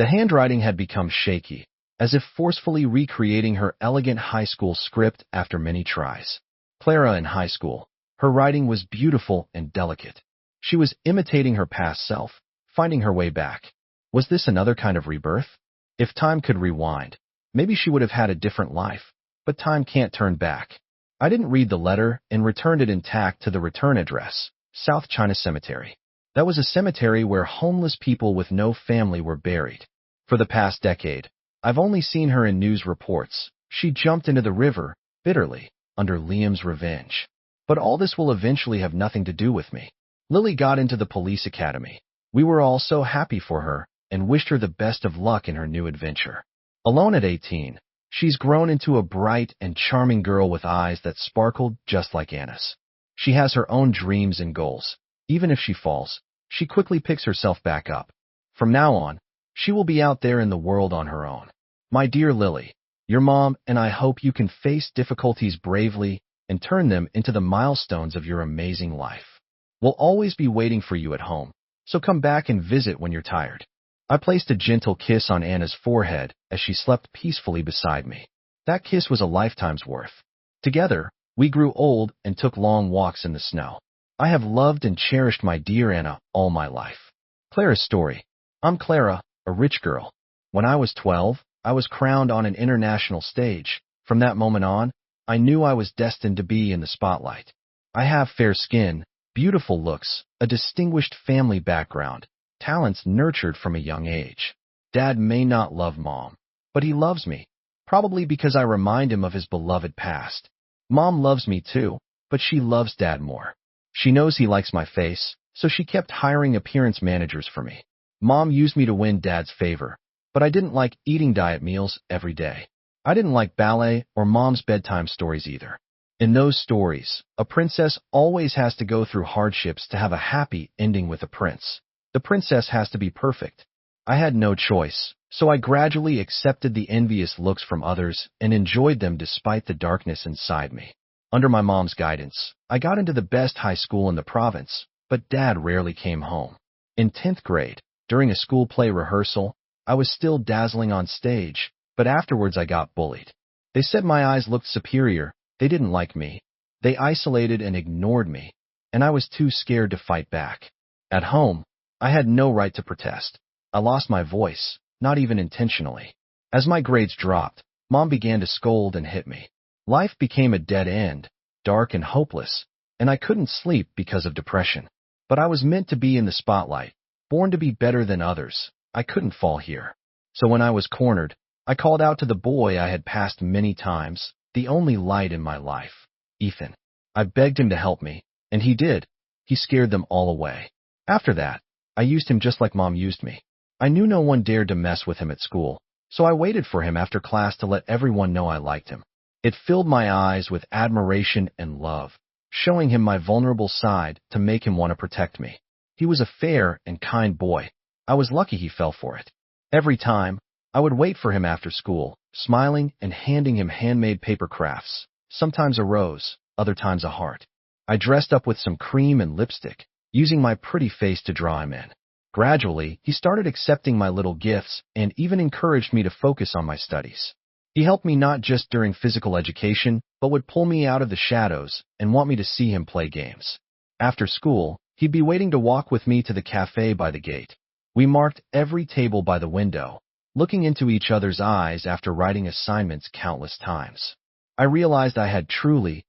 The handwriting had become shaky, as if forcefully recreating her elegant high school script after many tries. Clara in high school. Her writing was beautiful and delicate. She was imitating her past self, finding her way back. Was this another kind of rebirth? If time could rewind, maybe she would have had a different life, but time can't turn back. I didn't read the letter and returned it intact to the return address, South China Cemetery. That was a cemetery where homeless people with no family were buried. For the past decade, I've only seen her in news reports. She jumped into the river, bitterly, under Liam's revenge. But all this will eventually have nothing to do with me. Lily got into the police academy. We were all so happy for her and wished her the best of luck in her new adventure. Alone at 18, she's grown into a bright and charming girl with eyes that sparkled just like Anna's. She has her own dreams and goals. Even if she falls, she quickly picks herself back up. From now on, she will be out there in the world on her own. My dear Lily, your mom and I hope you can face difficulties bravely and turn them into the milestones of your amazing life. We'll always be waiting for you at home, so come back and visit when you're tired. I placed a gentle kiss on Anna's forehead as she slept peacefully beside me. That kiss was a lifetime's worth. Together, we grew old and took long walks in the snow. I have loved and cherished my dear Anna all my life. Clara's story. I'm Clara, a rich girl. When I was 12, I was crowned on an international stage. From that moment on, I knew I was destined to be in the spotlight. I have fair skin, beautiful looks, a distinguished family background, talents nurtured from a young age. Dad may not love Mom, but he loves me, probably because I remind him of his beloved past. Mom loves me too, but she loves Dad more. She knows he likes my face, so she kept hiring appearance managers for me. Mom used me to win Dad's favor, but I didn't like eating diet meals every day. I didn't like ballet or Mom's bedtime stories either. In those stories, a princess always has to go through hardships to have a happy ending with a prince. The princess has to be perfect. I had no choice, so I gradually accepted the envious looks from others and enjoyed them despite the darkness inside me. Under my mom's guidance, I got into the best high school in the province, but Dad rarely came home. In 10th grade, during a school play rehearsal, I was still dazzling on stage, but afterwards I got bullied. They said my eyes looked superior. They didn't like me. They isolated and ignored me, and I was too scared to fight back. At home, I had no right to protest. I lost my voice, not even intentionally. As my grades dropped, Mom began to scold and hit me. Life became a dead end, dark and hopeless, and I couldn't sleep because of depression. But I was meant to be in the spotlight, born to be better than others. I couldn't fall here. So when I was cornered, I called out to the boy I had passed many times, the only light in my life, Ethan. I begged him to help me, and he did. He scared them all away. After that, I used him just like Mom used me. I knew no one dared to mess with him at school, so I waited for him after class to let everyone know I liked him. It filled my eyes with admiration and love, showing him my vulnerable side to make him want to protect me. He was a fair and kind boy. I was lucky he fell for it. Every time, I would wait for him after school, smiling and handing him handmade paper crafts, sometimes a rose, other times a heart. I dressed up with some cream and lipstick, using my pretty face to draw him in. Gradually, he started accepting my little gifts and even encouraged me to focus on my studies. He helped me not just during physical education, but would pull me out of the shadows and want me to see him play games. After school, he'd be waiting to walk with me to the cafe by the gate. We marked every table by the window, looking into each other's eyes after writing assignments countless times. I realized I had truly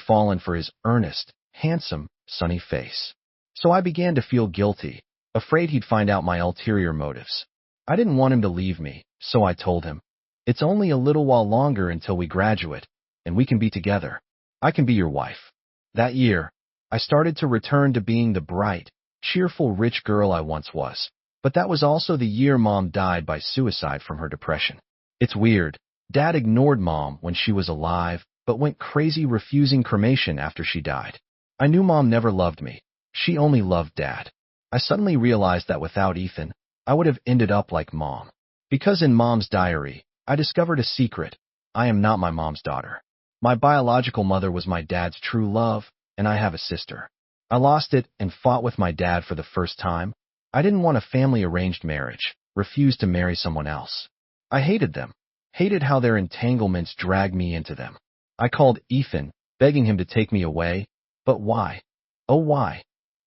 fallen for his earnest, handsome, sunny face. So I began to feel guilty, afraid he'd find out my ulterior motives. I didn't want him to leave me, so I told him, "It's only a little while longer until we graduate, and we can be together. I can be your wife." That year, I started to return to being the bright, cheerful rich girl I once was. But that was also the year Mom died by suicide from her depression. It's weird. Dad ignored Mom when she was alive, but went crazy refusing cremation after she died. I knew Mom never loved me. She only loved Dad. I suddenly realized that without Ethan, I would have ended up like Mom. Because in Mom's diary, I discovered a secret. I am not my mom's daughter. My biological mother was my dad's true love, and I have a sister. I lost it and fought with my dad for the first time. I didn't want a family-arranged marriage. refused to marry someone else. I hated them, hated how their entanglements dragged me into them. I called Ethan, begging him to take me away, but why? Oh, why?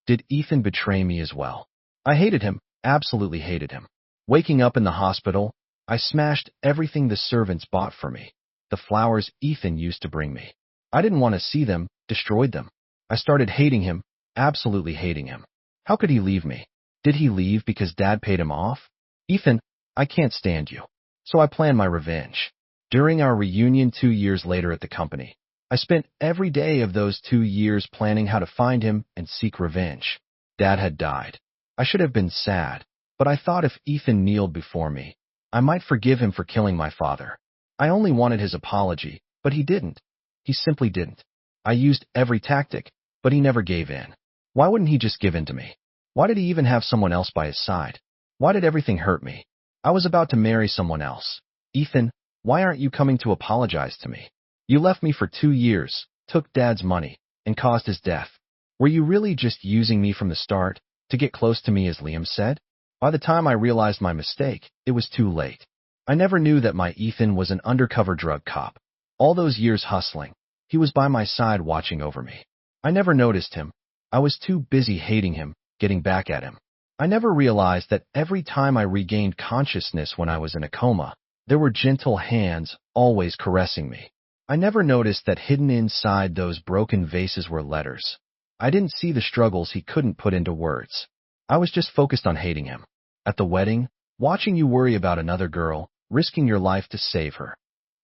Did Ethan betray me as well? I hated him, absolutely hated him. Waking up in the hospital, I smashed everything the servants bought for me, the flowers Ethan used to bring me. I didn't want to see them, destroyed them. I started hating him, absolutely hating him. How could he leave me? Did he leave because Dad paid him off? Ethan, I can't stand you. So I planned my revenge. During our reunion 2 years later at the company, I spent every day of those 2 years planning how to find him and seek revenge. Dad had died. I should have been sad, but I thought if Ethan kneeled before me, I might forgive him for killing my father. I only wanted his apology, but he didn't. He simply didn't. I used every tactic, but he never gave in. Why wouldn't he just give in to me? Why did he even have someone else by his side? Why did everything hurt me? I was about to marry someone else. Ethan, why aren't you coming to apologize to me? You left me for 2 years, took Dad's money, and caused his death. Were you really just using me from the start to get close to me, as Liam said? By the time I realized my mistake, it was too late. I never knew that my Ethan was an undercover drug cop. All those years hustling, he was by my side watching over me. I never noticed him. I was too busy hating him, getting back at him. I never realized that every time I regained consciousness when I was in a coma, there were gentle hands always caressing me. I never noticed that hidden inside those broken vases were letters. I didn't see the struggles he couldn't put into words. I was just focused on hating him. At the wedding, watching you worry about another girl, risking your life to save her.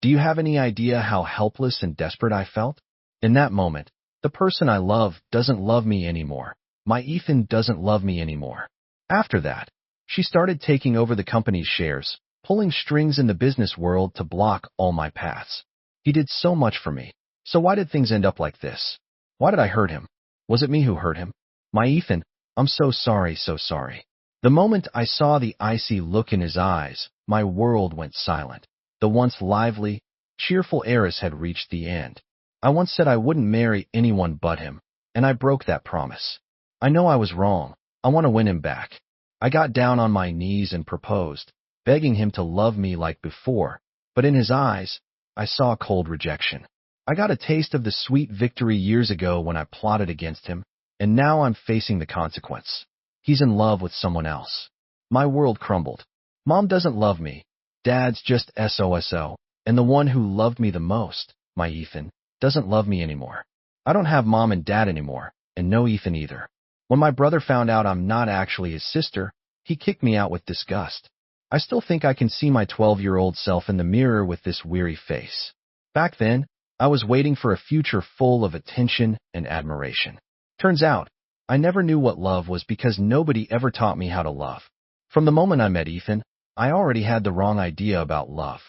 Do you have any idea how helpless and desperate I felt? In that moment, the person I love doesn't love me anymore. My Ethan doesn't love me anymore. After that, she started taking over the company's shares, pulling strings in the business world to block all my paths. He did so much for me. So why did things end up like this? Why did I hurt him? Was it me who hurt him? My Ethan, I'm so sorry, so sorry. The moment I saw the icy look in his eyes, my world went silent. The once lively, cheerful heiress had reached the end. I once said I wouldn't marry anyone but him, and I broke that promise. I know I was wrong. I want to win him back. I got down on my knees and proposed, begging him to love me like before, but in his eyes, I saw cold rejection. I got a taste of the sweet victory years ago when I plotted against him, and now I'm facing the consequence. He's in love with someone else. My world crumbled. Mom doesn't love me. Dad's just SOSO, and the one who loved me the most, my Ethan, doesn't love me anymore. I don't have Mom and Dad anymore, and no Ethan either. When my brother found out I'm not actually his sister, he kicked me out with disgust. I still think I can see my 12-year-old self in the mirror with this weary face. Back then, I was waiting for a future full of attention and admiration. Turns out, I never knew what love was because nobody ever taught me how to love. From the moment I met Ethan, I already had the wrong idea about love.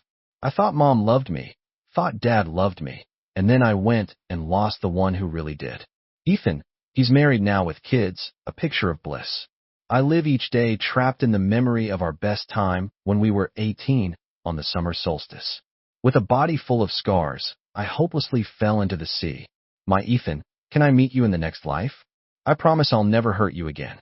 I thought Mom loved me, thought Dad loved me, and then I went and lost the one who really did. Ethan, he's married now with kids, a picture of bliss. I live each day trapped in the memory of our best time when we were 18 on the summer solstice. With a body full of scars, I hopelessly fell into the sea. My Ethan, can I meet you in the next life? I promise I'll never hurt you again.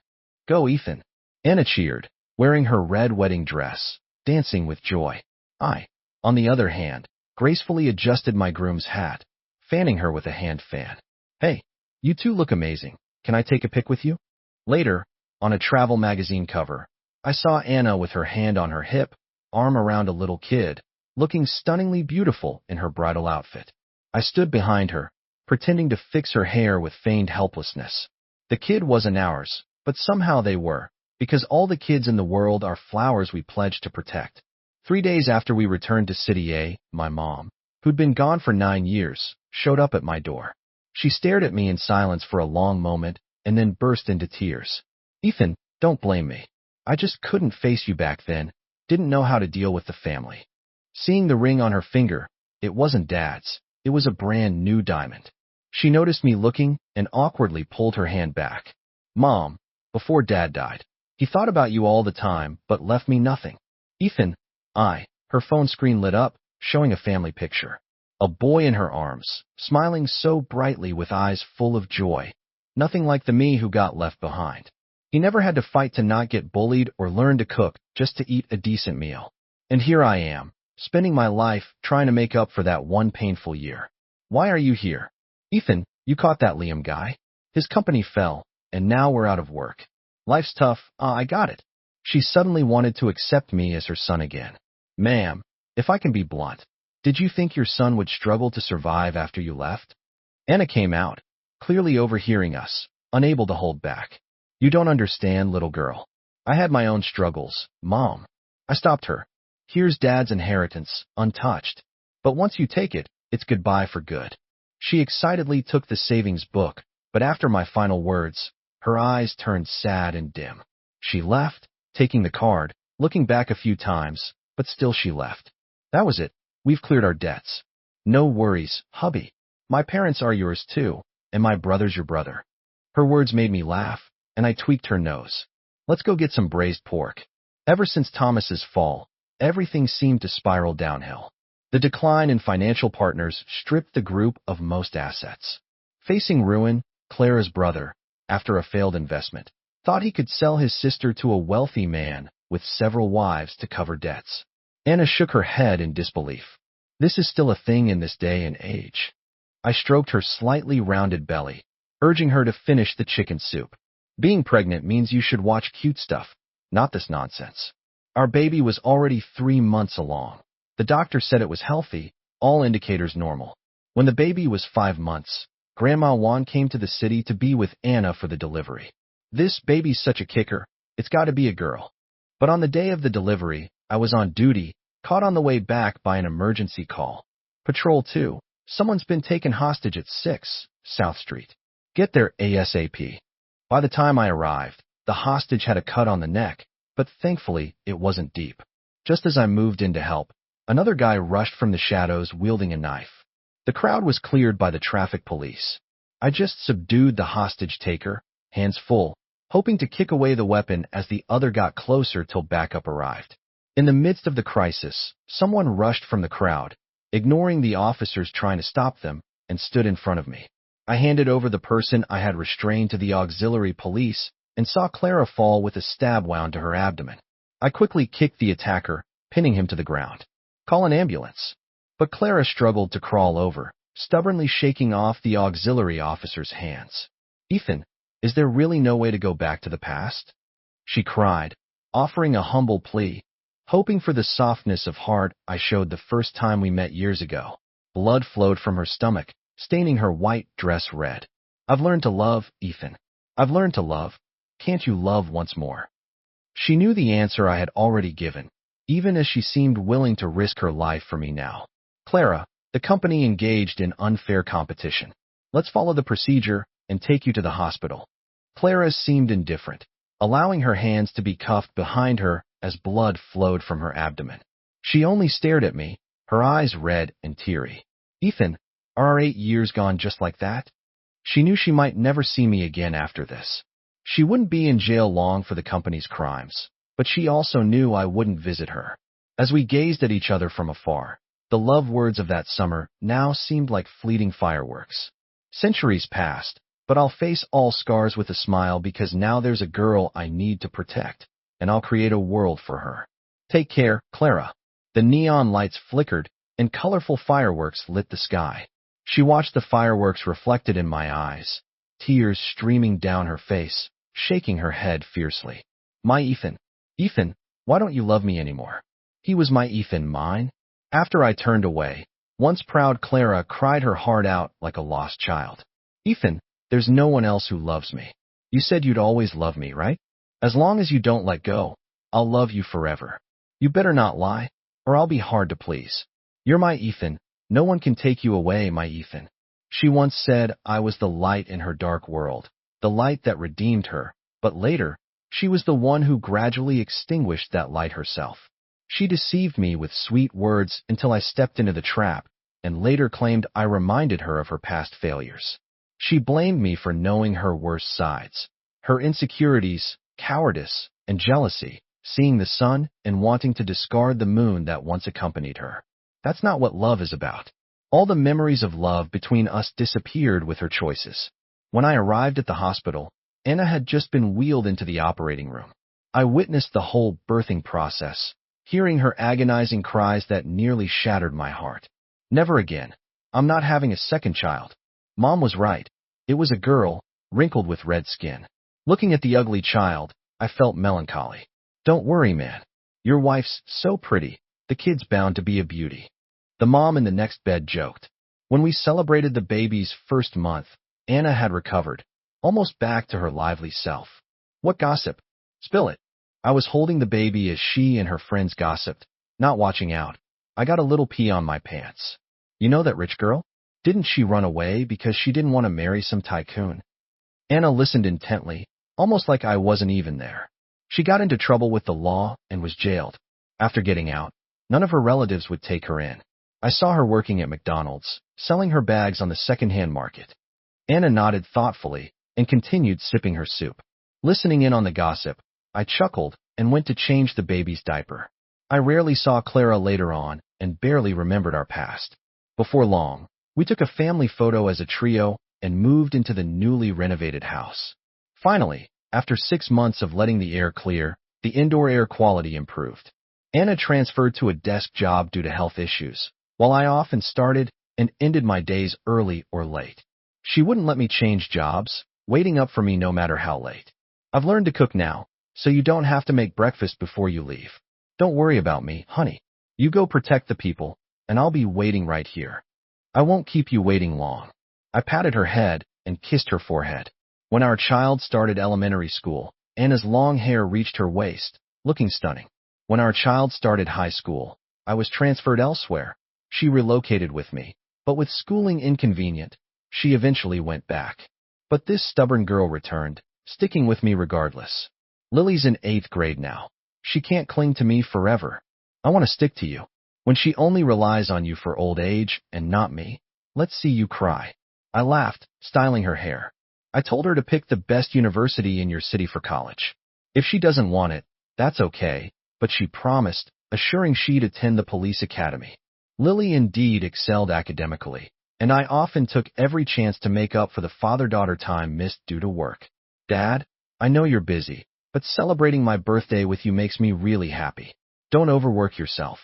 Go, Ethan. Anna cheered, wearing her red wedding dress, dancing with joy. I, on the other hand, gracefully adjusted my groom's hat, fanning her with a hand fan. Hey, you two look amazing. Can I take a pic with you? Later, on a travel magazine cover, I saw Anna with her hand on her hip, arm around a little kid, looking stunningly beautiful in her bridal outfit. I stood behind her, pretending to fix her hair with feigned helplessness. The kid wasn't ours, but somehow they were, because all the kids in the world are flowers we pledged to protect. 3 days after we returned to City A, my mom, who'd been gone for 9 years, showed up at my door. She stared at me in silence for a long moment and then burst into tears. Ethan, don't blame me. I just couldn't face you back then, didn't know how to deal with the family. Seeing the ring on her finger, it wasn't Dad's, it was a brand new diamond. She noticed me looking and awkwardly pulled her hand back. Mom, before Dad died, he thought about you all the time but left me nothing. Ethan, her phone screen lit up, showing a family picture. A boy in her arms, smiling so brightly with eyes full of joy. Nothing like the me who got left behind. He never had to fight to not get bullied or learn to cook just to eat a decent meal. And here I am, spending my life trying to make up for that one painful year. Why are you here? Ethan, you caught that Liam guy? His company fell, and now we're out of work. Life's tough. I got it. She suddenly wanted to accept me as her son again. Ma'am, if I can be blunt, did you think your son would struggle to survive after you left? Anna came out, clearly overhearing us, unable to hold back. You don't understand, little girl. I had my own struggles, Mom. I stopped her. Here's Dad's inheritance, untouched. But once you take it, it's goodbye for good. She excitedly took the savings book, but after my final words, her eyes turned sad and dim. She left, taking the card, looking back a few times, but still she left. That was it. We've cleared our debts. No worries, hubby. My parents are yours too, and my brother's your brother. Her words made me laugh, and I tweaked her nose. Let's go get some braised pork. Ever since Thomas's fall, everything seemed to spiral downhill. The decline in financial partners stripped the group of most assets. Facing ruin, Clara's brother, after a failed investment, thought he could sell his sister to a wealthy man with several wives to cover debts. Anna shook her head in disbelief. This is still a thing in this day and age. I stroked her slightly rounded belly, urging her to finish the chicken soup. Being pregnant means you should watch cute stuff, not this nonsense. Our baby was already 3 months along. The doctor said it was healthy, all indicators normal. When the baby was 5 months, Grandma Juan came to the city to be with Anna for the delivery. This baby's such a kicker, it's got to be a girl. But on the day of the delivery, I was on duty, caught on the way back by an emergency call. Patrol 2, someone's been taken hostage at 6 South Street. Get there ASAP. By the time I arrived, the hostage had a cut on the neck, but thankfully it wasn't deep. Just as I moved in to help, another guy rushed from the shadows wielding a knife. The crowd was cleared by the traffic police. I just subdued the hostage taker, hands full, hoping to kick away the weapon as the other got closer till backup arrived. In the midst of the crisis, someone rushed from the crowd, ignoring the officers trying to stop them, and stood in front of me. I handed over the person I had restrained to the auxiliary police and saw Clara fall with a stab wound to her abdomen. I quickly kicked the attacker, pinning him to the ground. Call an ambulance. But Clara struggled to crawl over, stubbornly shaking off the auxiliary officer's hands. Ethan, is there really no way to go back to the past? She cried, offering a humble plea, hoping for the softness of heart I showed the first time we met years ago. Blood flowed from her stomach, staining her white dress red. I've learned to love, Ethan. I've learned to love. Can't you love once more? She knew the answer I had already given, even as she seemed willing to risk her life for me now. Clara, the company engaged in unfair competition. Let's follow the procedure and take you to the hospital. Clara seemed indifferent, allowing her hands to be cuffed behind her as blood flowed from her abdomen. She only stared at me, her eyes red and teary. Ethan, are our 8 years gone just like that? She knew she might never see me again after this. She wouldn't be in jail long for the company's crimes, but she also knew I wouldn't visit her. As we gazed at each other from afar, the love words of that summer now seemed like fleeting fireworks. Centuries passed, but I'll face all scars with a smile because now there's a girl I need to protect, and I'll create a world for her. Take care, Clara. The neon lights flickered, and colorful fireworks lit the sky. She watched the fireworks reflected in my eyes, tears streaming down her face, shaking her head fiercely. My Ethan. Ethan, why don't you love me anymore? He was my Ethan, mine. After I turned away, once proud Clara cried her heart out like a lost child. Ethan, there's no one else who loves me. You said you'd always love me, right? As long as you don't let go, I'll love you forever. You better not lie, or I'll be hard to please. You're my Ethan. No one can take you away, my Ethan. She once said I was the light in her dark world, the light that redeemed her, but later, she was the one who gradually extinguished that light herself. She deceived me with sweet words until I stepped into the trap, and later claimed I reminded her of her past failures. She blamed me for knowing her worst sides, her insecurities, cowardice, and jealousy, seeing the sun and wanting to discard the moon that once accompanied her. That's not what love is about. All the memories of love between us disappeared with her choices. When I arrived at the hospital, Anna had just been wheeled into the operating room. I witnessed the whole birthing process, hearing her agonizing cries that nearly shattered my heart. Never again. I'm not having a second child. Mom was right. It was a girl, wrinkled with red skin. Looking at the ugly child, I felt melancholy. Don't worry, man. Your wife's so pretty. The kid's bound to be a beauty. The mom in the next bed joked. When we celebrated the baby's first month, Anna had recovered, almost back to her lively self. What gossip? Spill it. I was holding the baby as she and her friends gossiped, not watching out. I got a little pee on my pants. You know that rich girl? Didn't she run away because she didn't want to marry some tycoon? Anna listened intently, almost like I wasn't even there. She got into trouble with the law and was jailed. After getting out, none of her relatives would take her in. I saw her working at McDonald's, selling her bags on the second-hand market. Anna nodded thoughtfully and continued sipping her soup. Listening in on the gossip, I chuckled and went to change the baby's diaper. I rarely saw Clara later on and barely remembered our past. Before long, we took a family photo as a trio and moved into the newly renovated house. Finally, after 6 months of letting the air clear, the indoor air quality improved. Anna transferred to a desk job due to health issues, while I often started and ended my days early or late. She wouldn't let me change jobs, waiting up for me no matter how late. I've learned to cook now, so you don't have to make breakfast before you leave. Don't worry about me, honey. You go protect the people, and I'll be waiting right here. I won't keep you waiting long. I patted her head and kissed her forehead. When our child started elementary school, Anna's long hair reached her waist, looking stunning. When our child started high school, I was transferred elsewhere. She relocated with me, but with schooling inconvenient, she eventually went back. But this stubborn girl returned, sticking with me regardless. Lily's in 8th grade now. She can't cling to me forever. I want to stick to you. When she only relies on you for old age and not me, let's see you cry. I laughed, styling her hair. I told her to pick the best university in your city for college. If she doesn't want it, that's okay, but she promised, assuring she'd attend the police academy. Lily indeed excelled academically, and I often took every chance to make up for the father-daughter time missed due to work. Dad, I know you're busy, but celebrating my birthday with you makes me really happy. Don't overwork yourself.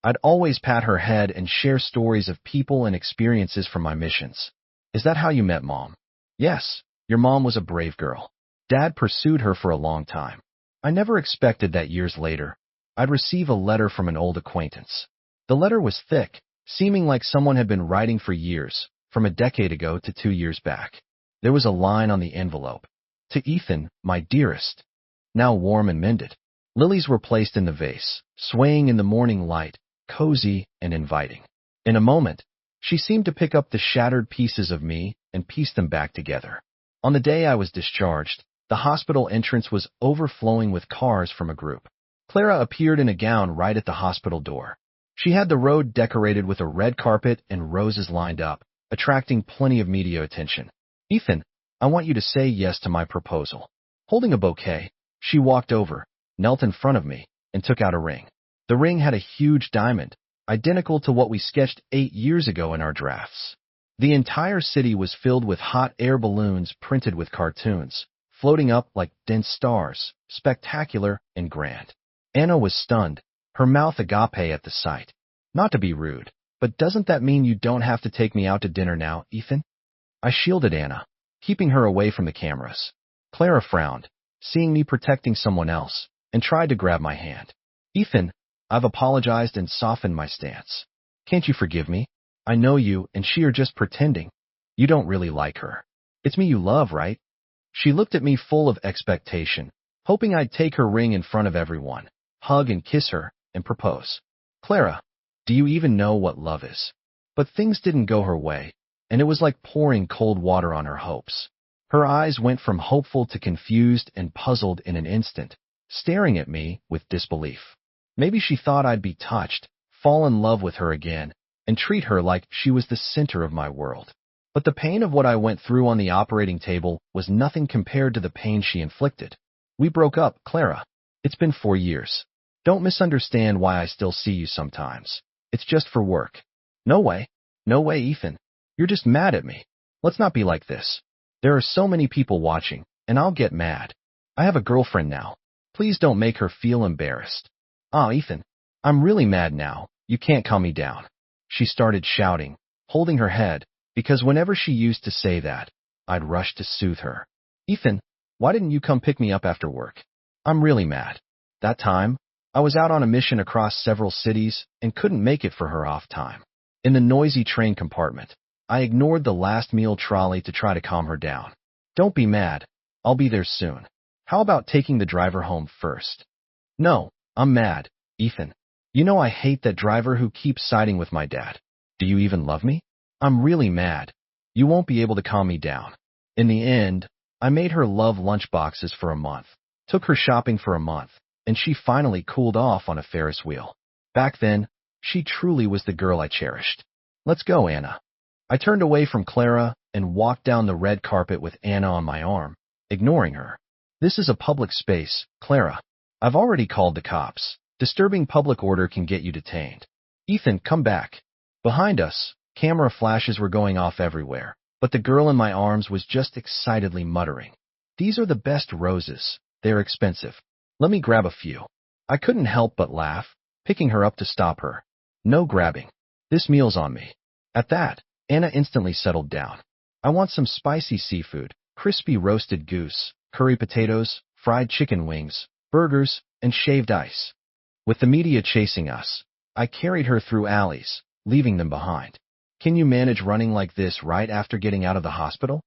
I'd always pat her head and share stories of people and experiences from my missions. Is that how you met Mom? Yes, your mom was a brave girl. Dad pursued her for a long time. I never expected that years later, I'd receive a letter from an old acquaintance. The letter was thick, seeming like someone had been writing for years, from a decade ago to 2 years back. There was a line on the envelope. To Ethan, my dearest. Now warm and mended. Lilies were placed in the vase, swaying in the morning light, cozy and inviting. In a moment, she seemed to pick up the shattered pieces of me and piece them back together. On the day I was discharged, the hospital entrance was overflowing with cars from a group. Clara appeared in a gown right at the hospital door. She had the road decorated with a red carpet and roses lined up, attracting plenty of media attention. Ethan, I want you to say yes to my proposal. Holding a bouquet, she walked over, knelt in front of me, and took out a ring. The ring had a huge diamond, identical to what we sketched 8 years ago in our drafts. The entire city was filled with hot air balloons printed with cartoons, floating up like dense stars, spectacular and grand. Anna was stunned, her mouth agape at the sight. Not to be rude, but doesn't that mean you don't have to take me out to dinner now, Ethan? I shielded Anna, keeping her away from the cameras. Clara frowned, seeing me protecting someone else, and tried to grab my hand. Ethan, I've apologized and softened my stance. Can't you forgive me? I know you and she are just pretending. You don't really like her. It's me you love, right? She looked at me full of expectation, hoping I'd take her ring in front of everyone, hug and kiss her, and propose. Clara, do you even know what love is? But things didn't go her way, and it was like pouring cold water on her hopes. Her eyes went from hopeful to confused and puzzled in an instant, staring at me with disbelief. Maybe she thought I'd be touched, fall in love with her again, and treat her like she was the center of my world. But the pain of what I went through on the operating table was nothing compared to the pain she inflicted. We broke up, Clara. It's been 4 years. Don't misunderstand why I still see you sometimes. It's just for work. No way. No way, Ethan. You're just mad at me. Let's not be like this. There are so many people watching, and I'll get mad. I have a girlfriend now. Please don't make her feel embarrassed. Ah, Ethan, I'm really mad now. You can't calm me down. She started shouting, holding her head, because whenever she used to say that, I'd rush to soothe her. Ethan, why didn't you come pick me up after work? I'm really mad. That time, I was out on a mission across several cities and couldn't make it for her off time. In the noisy train compartment, I ignored the last meal trolley to try to calm her down. Don't be mad. I'll be there soon. How about taking the driver home first? No, I'm mad, Ethan. You know I hate that driver who keeps siding with my dad. Do you even love me? I'm really mad. You won't be able to calm me down. In the end, I made her love lunchboxes for a month, took her shopping for a month, and she finally cooled off on a Ferris wheel. Back then, she truly was the girl I cherished. Let's go, Anna. I turned away from Clara and walked down the red carpet with Anna on my arm, ignoring her. This is a public space, Clara. I've already called the cops. Disturbing public order can get you detained. Ethan, come back. Behind us, camera flashes were going off everywhere, but the girl in my arms was just excitedly muttering. These are the best roses. They're expensive. Let me grab a few. I couldn't help but laugh, picking her up to stop her. No grabbing. This meal's on me. At that, Anna instantly settled down. I want some spicy seafood, crispy roasted goose, curry potatoes, fried chicken wings, burgers, and shaved ice. With the media chasing us, I carried her through alleys, leaving them behind. Can you manage running like this right after getting out of the hospital?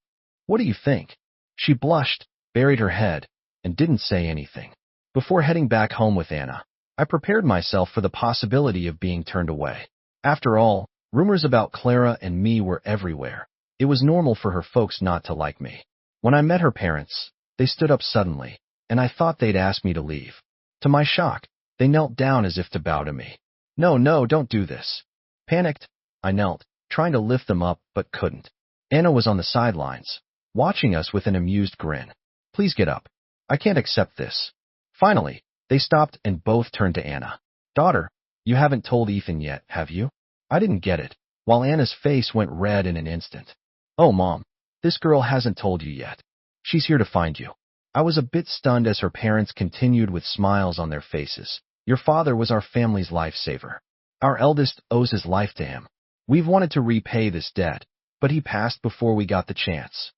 What do you think? She blushed, buried her head, and didn't say anything. Before heading back home with Anna, I prepared myself for the possibility of being turned away. After all, rumors about Clara and me were everywhere. It was normal for her folks not to like me. When I met her parents, they stood up suddenly, and I thought they'd ask me to leave. To my shock, they knelt down as if to bow to me. No, don't do this. Panicked, I knelt, trying to lift them up, but couldn't. Anna was on the sidelines, watching us with an amused grin. Please get up. I can't accept this. Finally, they stopped and both turned to Anna. Daughter, you haven't told Ethan yet, have you? I didn't get it, while Anna's face went red in an instant. Oh, Mom, this girl hasn't told you yet. She's here to find you. I was a bit stunned as her parents continued with smiles on their faces. Your father was our family's lifesaver. Our eldest owes his life to him. We've wanted to repay this debt, but he passed before we got the chance.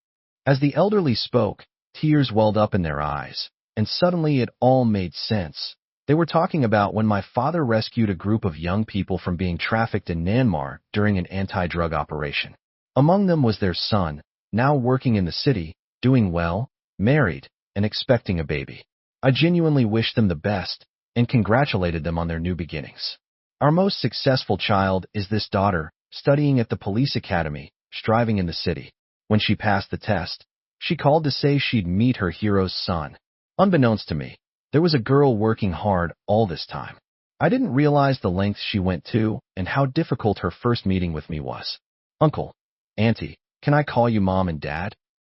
As the elderly spoke, tears welled up in their eyes, and suddenly it all made sense. They were talking about when my father rescued a group of young people from being trafficked in Myanmar during an anti-drug operation. Among them was their son, now working in the city, doing well, married, and expecting a baby. I genuinely wished them the best and congratulated them on their new beginnings. Our most successful child is this daughter, studying at the police academy, striving in the city. When she passed the test, she called to say she'd meet her hero's son. Unbeknownst to me, there was a girl working hard all this time. I didn't realize the lengths she went to and how difficult her first meeting with me was. Uncle, Auntie, can I call you Mom and Dad?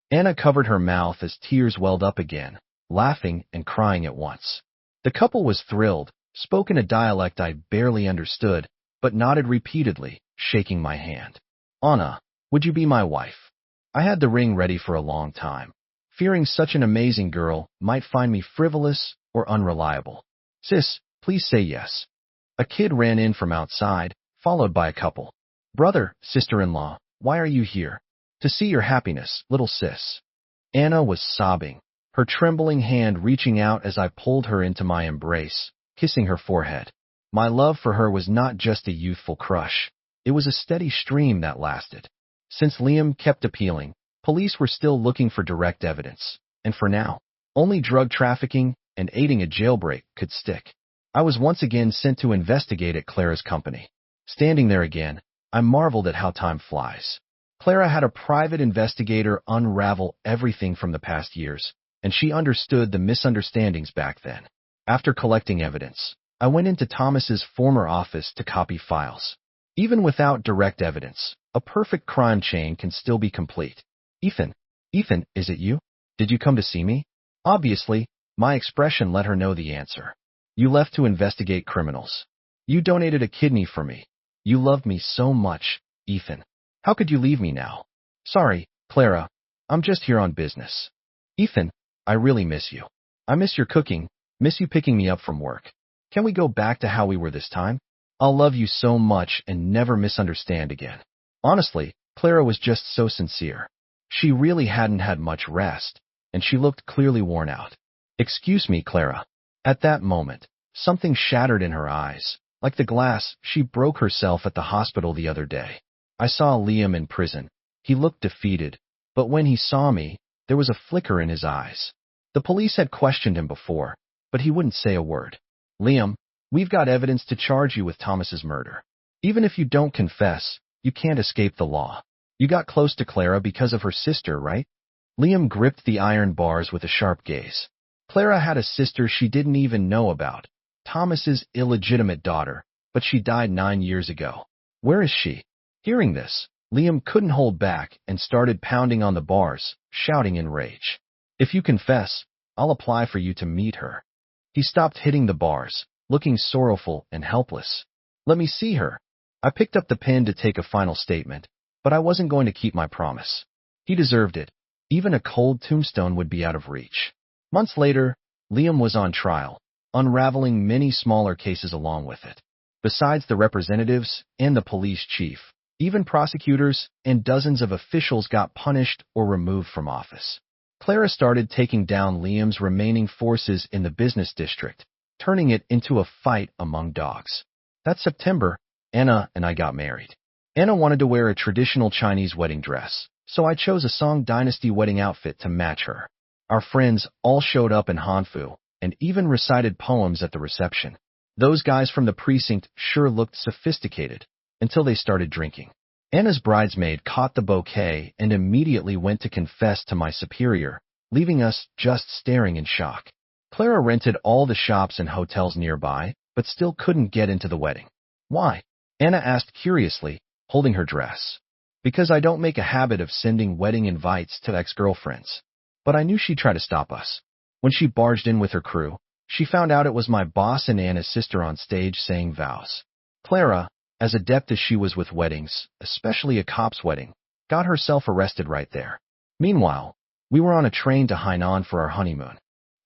Anna covered her mouth as tears welled up again, laughing and crying at once. The couple was thrilled, spoke in a dialect I barely understood, but nodded repeatedly, shaking my hand. Anna, would you be my wife? I had the ring ready for a long time, fearing such an amazing girl might find me frivolous or unreliable. Sis, please say yes. A kid ran in from outside, followed by a couple. Brother, sister-in-law, why are you here? To see your happiness, little sis. Anna was sobbing, her trembling hand reaching out as I pulled her into my embrace, kissing her forehead. My love for her was not just a youthful crush. It was a steady stream that lasted. Since Liam kept appealing, police were still looking for direct evidence, and for now, only drug trafficking and aiding a jailbreak could stick. I was once again sent to investigate at Clara's company. Standing there again, I marveled at how time flies. Clara had a private investigator unravel everything from the past years, and she understood the misunderstandings back then. After collecting evidence, I went into Thomas's former office to copy files. Even without direct evidence, a perfect crime chain can still be complete. Ethan, is it you? Did you come to see me? Obviously, my expression let her know the answer. You left to investigate criminals. You donated a kidney for me. You loved me so much, Ethan. How could you leave me now? Sorry, Clara. I'm just here on business. Ethan, I really miss you. I miss your cooking, miss you picking me up from work. Can we go back to how we were this time? I'll love you so much and never misunderstand again. Honestly, Clara was just so sincere. She really hadn't had much rest, and she looked clearly worn out. Excuse me, Clara. At that moment, something shattered in her eyes, like the glass she broke herself at the hospital the other day. I saw Liam in prison. He looked defeated, but when he saw me, there was a flicker in his eyes. The police had questioned him before, but he wouldn't say a word. Liam, we've got evidence to charge you with Thomas's murder. Even if you don't confess, you can't escape the law. You got close to Clara because of her sister, right? Liam gripped the iron bars with a sharp gaze. Clara had a sister she didn't even know about, Thomas's illegitimate daughter, but she died 9 years ago. Where is she? Hearing this, Liam couldn't hold back and started pounding on the bars, shouting in rage. If you confess, I'll apply for you to meet her. He stopped hitting the bars, looking sorrowful and helpless. Let me see her. I picked up the pen to take a final statement, but I wasn't going to keep my promise. He deserved it. Even a cold tombstone would be out of reach. Months later, Liam was on trial, unraveling many smaller cases along with it. Besides the representatives and the police chief, even prosecutors and dozens of officials got punished or removed from office. Clara started taking down Liam's remaining forces in the business district, turning it into a fight among dogs. That September, Anna and I got married. Anna wanted to wear a traditional Chinese wedding dress, so I chose a Song Dynasty wedding outfit to match her. Our friends all showed up in Hanfu and even recited poems at the reception. Those guys from the precinct sure looked sophisticated until they started drinking. Anna's bridesmaid caught the bouquet and immediately went to confess to my superior, leaving us just staring in shock. Clara rented all the shops and hotels nearby, but still couldn't get into the wedding. Why? Anna asked curiously, holding her dress. Because I don't make a habit of sending wedding invites to ex-girlfriends. But I knew she'd try to stop us. When she barged in with her crew, she found out it was my boss and Anna's sister on stage saying vows. Clara, as adept as she was with weddings, especially a cop's wedding, got herself arrested right there. Meanwhile, we were on a train to Hainan for our honeymoon.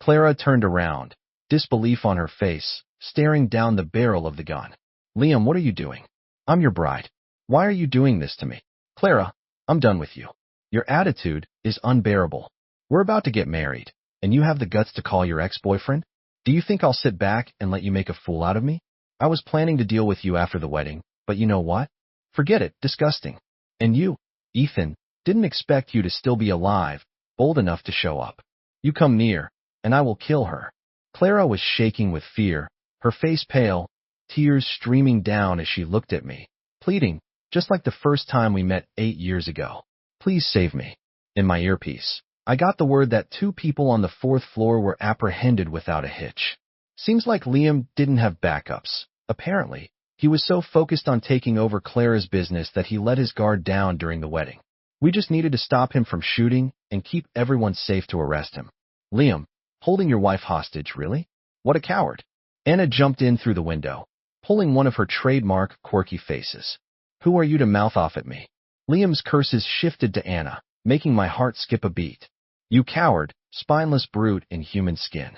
Clara turned around, disbelief on her face, staring down the barrel of the gun. Liam, what are you doing? I'm your bride. Why are you doing this to me? Clara, I'm done with you. Your attitude is unbearable. We're about to get married, and you have the guts to call your ex-boyfriend? Do you think I'll sit back and let you make a fool out of me? I was planning to deal with you after the wedding, but you know what? Forget it, disgusting. And you, Ethan, didn't expect you to still be alive, bold enough to show up. You come near, and I will kill her. Clara was shaking with fear, her face pale, tears streaming down as she looked at me, pleading, just like the first time we met 8 years ago. Please save me. In my earpiece, I got the word that 2 people on the 4th floor were apprehended without a hitch. Seems like Liam didn't have backups. Apparently, he was so focused on taking over Clara's business that he let his guard down during the wedding. We just needed to stop him from shooting and keep everyone safe to arrest him. Liam, holding your wife hostage, really? What a coward. Anna jumped in through the window, pulling one of her trademark quirky faces. Who are you to mouth off at me? Liam's curses shifted to Anna, making my heart skip a beat. You coward, spineless brute in human skin.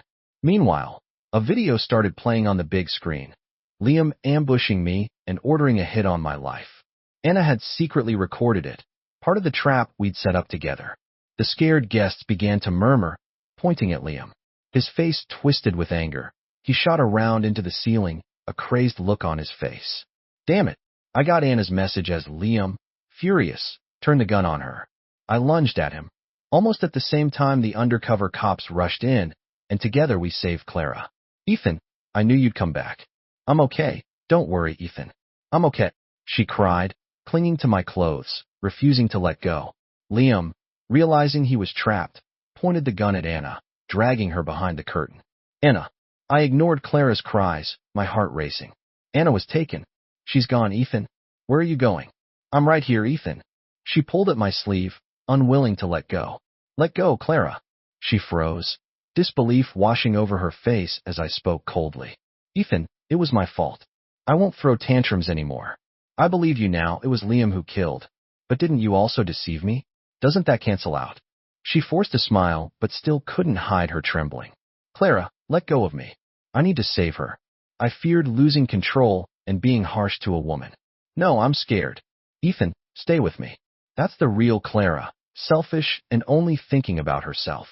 Meanwhile, a video started playing on the big screen. Liam ambushing me and ordering a hit on my life. Anna had secretly recorded it, part of the trap we'd set up together. The scared guests began to murmur, pointing at Liam. His face twisted with anger. He shot around into the ceiling, a crazed look on his face. Damn it, I got Anna's message as Liam, furious, turned the gun on her. I lunged at him. Almost at the same time the undercover cops rushed in, and together we saved Clara. Ethan, I knew you'd come back. I'm okay. Don't worry, Ethan. I'm okay, she cried, clinging to my clothes, refusing to let go. Liam, realizing he was trapped, pointed the gun at Anna, dragging her behind the curtain. Anna. I ignored Clara's cries, my heart racing. Anna was taken. She's gone, Ethan. Where are you going? I'm right here, Ethan. She pulled at my sleeve, unwilling to let go. Let go, Clara. She froze, disbelief washing over her face as I spoke coldly. Ethan, it was my fault. I won't throw tantrums anymore. I believe you now, it was Liam who killed. But didn't you also deceive me? Doesn't that cancel out? She forced a smile, but still couldn't hide her trembling. Clara, let go of me. I need to save her. I feared losing control and being harsh to a woman. No, I'm scared. Ethan, stay with me. That's the real Clara, selfish and only thinking about herself.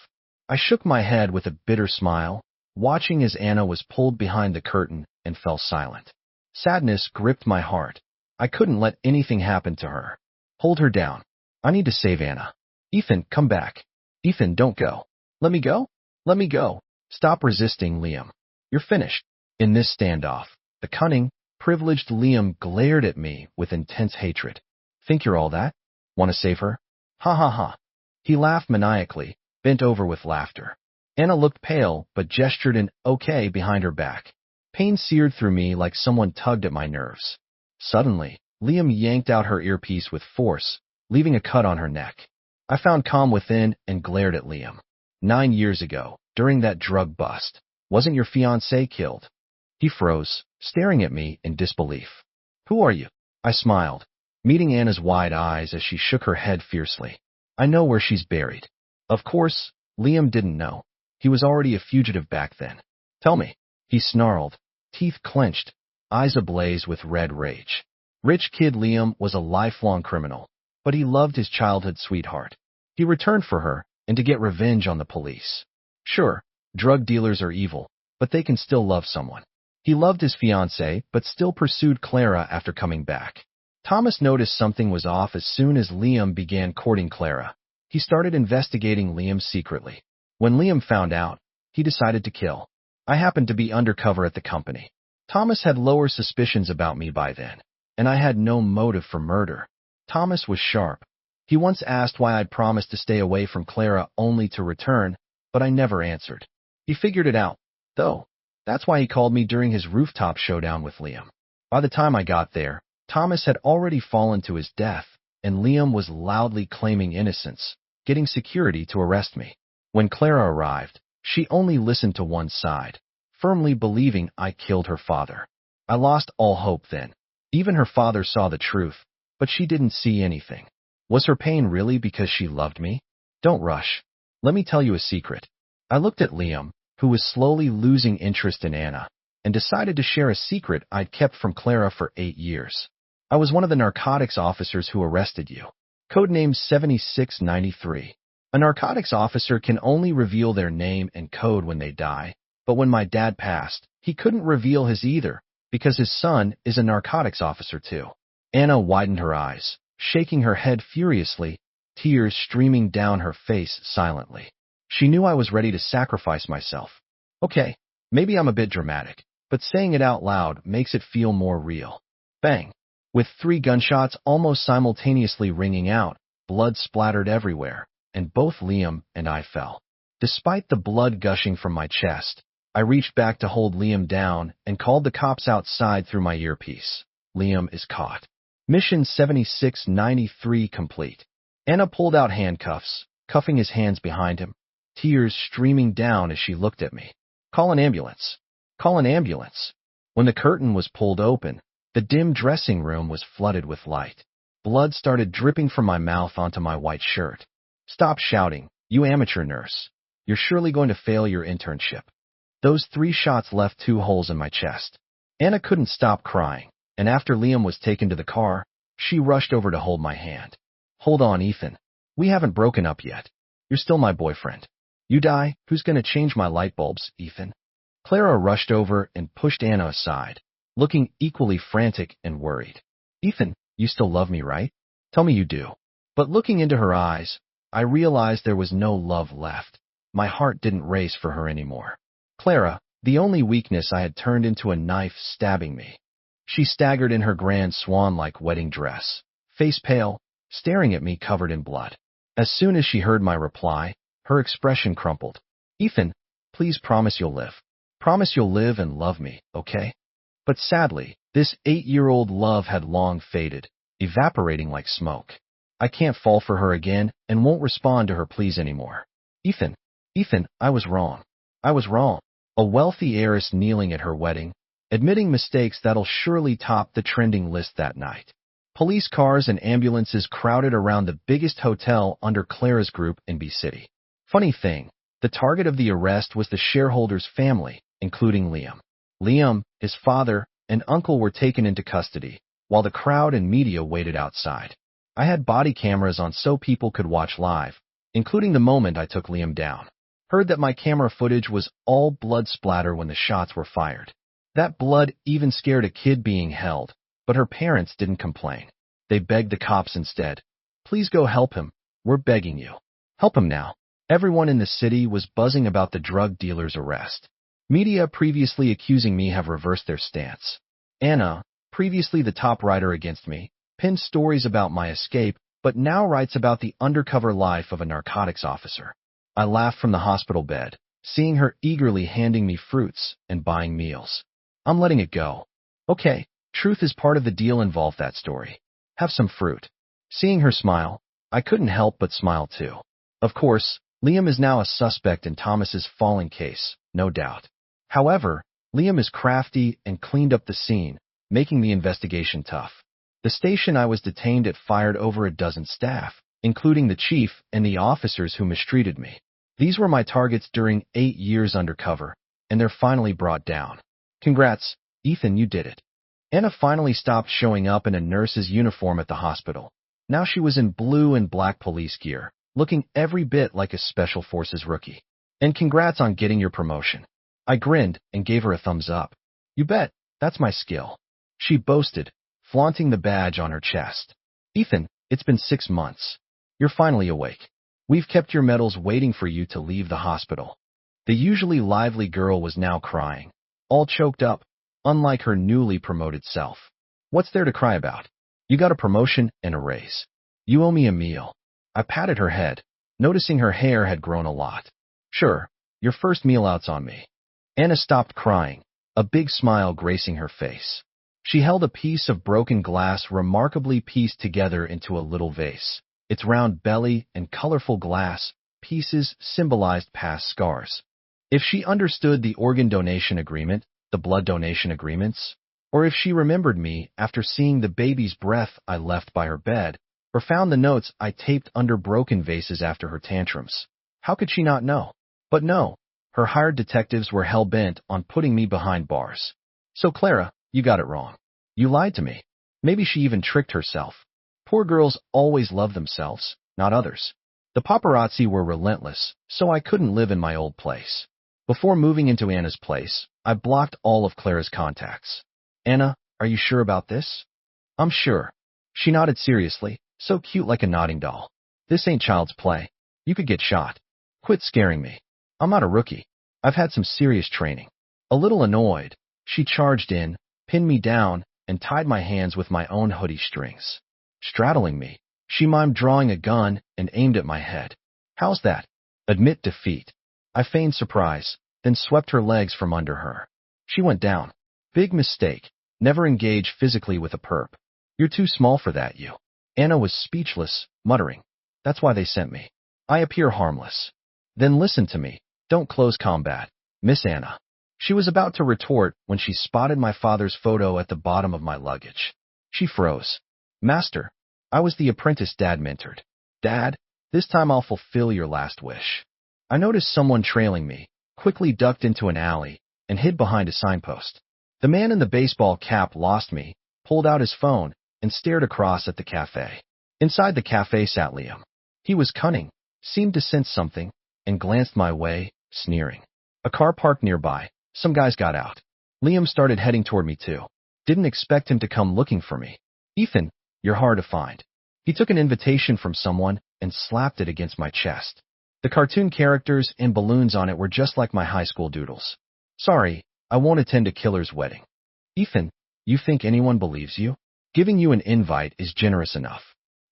I shook my head with a bitter smile, watching as Anna was pulled behind the curtain and fell silent. Sadness gripped my heart. I couldn't let anything happen to her. Hold her down. I need to save Anna. Ethan, come back. Ethan, don't go. Let me go? Let me go. Stop resisting, Liam. You're finished. In this standoff, the cunning, privileged Liam glared at me with intense hatred. Think you're all that? Want to save her? Ha ha ha. He laughed maniacally, bent over with laughter. Anna looked pale, but gestured an okay behind her back. Pain seared through me like someone tugged at my nerves. Suddenly, Liam yanked out her earpiece with force, leaving a cut on her neck. I found calm within and glared at Liam. 9 years ago, during that drug bust, wasn't your fiancé killed? He froze, staring at me in disbelief. Who are you? I smiled, meeting Anna's wide eyes as she shook her head fiercely. I know where she's buried. Of course, Liam didn't know. He was already a fugitive back then. Tell me, he snarled, teeth clenched, eyes ablaze with red rage. Rich kid Liam was a lifelong criminal, but he loved his childhood sweetheart. He returned for her, and to get revenge on the police. Sure, drug dealers are evil, but they can still love someone. He loved his fiancée, but still pursued Clara after coming back. Thomas noticed something was off as soon as Liam began courting Clara. He started investigating Liam secretly. When Liam found out, he decided to kill. I happened to be undercover at the company. Thomas had lower suspicions about me by then, and I had no motive for murder. Thomas was sharp. He once asked why I'd promised to stay away from Clara only to return, but I never answered. He figured it out, though. That's why he called me during his rooftop showdown with Liam. By the time I got there, Thomas had already fallen to his death, and Liam was loudly claiming innocence, getting security to arrest me. When Clara arrived, she only listened to one side, firmly believing I killed her father. I lost all hope then. Even her father saw the truth, but she didn't see anything. Was her pain really because she loved me? Don't rush. Let me tell you a secret. I looked at Liam, who was slowly losing interest in Anna, and decided to share a secret I'd kept from Clara for 8 years. I was one of the narcotics officers who arrested you. Codename 7693. A narcotics officer can only reveal their name and code when they die, but when my dad passed, he couldn't reveal his either, because his son is a narcotics officer too. Anna widened her eyes, shaking her head furiously, tears streaming down her face silently. She knew I was ready to sacrifice myself. Okay, maybe I'm a bit dramatic, but saying it out loud makes it feel more real. Bang! With 3 gunshots almost simultaneously ringing out, blood splattered everywhere, and both Liam and I fell. Despite the blood gushing from my chest, I reached back to hold Liam down and called the cops outside through my earpiece. Liam is caught. Mission 7693 complete. Anna pulled out handcuffs, cuffing his hands behind him, tears streaming down as she looked at me. Call an ambulance. Call an ambulance. When the curtain was pulled open, the dim dressing room was flooded with light. Blood started dripping from my mouth onto my white shirt. Stop shouting, you amateur nurse. You're surely going to fail your internship. Those 3 shots left 2 holes in my chest. Anna couldn't stop crying, and after Liam was taken to the car, she rushed over to hold my hand. Hold on, Ethan. We haven't broken up yet. You're still my boyfriend. You die, who's going to change my light bulbs, Ethan? Clara rushed over and pushed Anna aside, looking equally frantic and worried. Ethan, you still love me, right? Tell me you do. But looking into her eyes, I realized there was no love left. My heart didn't race for her anymore. Clara, the only weakness I had turned into a knife stabbing me. She staggered in her grand swan-like wedding dress, face pale, staring at me covered in blood. As soon as she heard my reply, her expression crumpled. Ethan, please promise you'll live. Promise you'll live and love me, okay? But sadly, this 8-year-old love had long faded, evaporating like smoke. I can't fall for her again and won't respond to her pleas anymore. Ethan, I was wrong. I was wrong. A wealthy heiress kneeling at her wedding, admitting mistakes that'll surely top the trending list that night. Police cars and ambulances crowded around the biggest hotel under Clara's group in B City. Funny thing, the target of the arrest was the shareholder's family, including Liam. Liam, his father, and uncle were taken into custody, while the crowd and media waited outside. I had body cameras on so people could watch live, including the moment I took Liam down. Heard that my camera footage was all blood splatter when the shots were fired. That blood even scared a kid being held, but her parents didn't complain. They begged the cops instead. Please go help him. We're begging you. Help him now. Everyone in the city was buzzing about the drug dealer's arrest. Media previously accusing me have reversed their stance. Anna, previously the top writer against me, pinned stories about my escape, but now writes about the undercover life of a narcotics officer. I laughed from the hospital bed, seeing her eagerly handing me fruits and buying meals. I'm letting it go. Okay, truth is part of the deal involved that story. Have some fruit. Seeing her smile, I couldn't help but smile too. Of course, Liam is now a suspect in Thomas's falling case, no doubt. However, Liam is crafty and cleaned up the scene, making the investigation tough. The station I was detained at fired over a dozen staff, including the chief and the officers who mistreated me. These were my targets during 8 years undercover, and they're finally brought down. Congrats, Ethan, you did it. Anna finally stopped showing up in a nurse's uniform at the hospital. Now she was in blue and black police gear, looking every bit like a Special Forces rookie. And congrats on getting your promotion. I grinned and gave her a thumbs up. You bet, that's my skill. She boasted, flaunting the badge on her chest. Ethan, it's been 6 months. You're finally awake. We've kept your medals waiting for you to leave the hospital. The usually lively girl was now crying, all choked up, unlike her newly promoted self. What's there to cry about? You got a promotion and a raise. You owe me a meal. I patted her head, noticing her hair had grown a lot. Sure, your first meal out's on me. Anna stopped crying, a big smile gracing her face. She held a piece of broken glass remarkably pieced together into a little vase. Its round belly and colorful glass pieces symbolized past scars. If she understood the organ donation agreement, the blood donation agreements, or if she remembered me after seeing the baby's breath I left by her bed, or found the notes I taped under broken vases after her tantrums, how could she not know? But no, her hired detectives were hell-bent on putting me behind bars. So Clara, you got it wrong. You lied to me. Maybe she even tricked herself. Poor girls always love themselves, not others. The paparazzi were relentless, so I couldn't live in my old place. Before moving into Anna's place, I blocked all of Clara's contacts. Anna, are you sure about this? I'm sure. She nodded seriously, so cute like a nodding doll. This ain't child's play. You could get shot. Quit scaring me. I'm not a rookie. I've had some serious training. A little annoyed, she charged in, pinned me down, and tied my hands with my own hoodie strings. Straddling me, she mimed drawing a gun and aimed at my head. How's that? Admit defeat. I feigned surprise, then swept her legs from under her. She went down. Big mistake. Never engage physically with a perp. You're too small for that, you. Anna was speechless, muttering. That's why they sent me. I appear harmless. Then listen to me. Don't close combat, Miss Anna. She was about to retort when she spotted my father's photo at the bottom of my luggage. She froze. Master, I was the apprentice Dad mentored. Dad, this time I'll fulfill your last wish. I noticed someone trailing me, quickly ducked into an alley, and hid behind a signpost. The man in the baseball cap lost me, pulled out his phone, and stared across at the cafe. Inside the cafe sat Liam. He was cunning, seemed to sense something, and glanced my way, sneering. A car parked nearby. Some guys got out. Liam started heading toward me too. Didn't expect him to come looking for me. Ethan, you're hard to find. He took an invitation from someone and slapped it against my chest. The cartoon characters and balloons on it were just like my high school doodles. Sorry, I won't attend a killer's wedding. Ethan, you think anyone believes you? Giving you an invite is generous enough.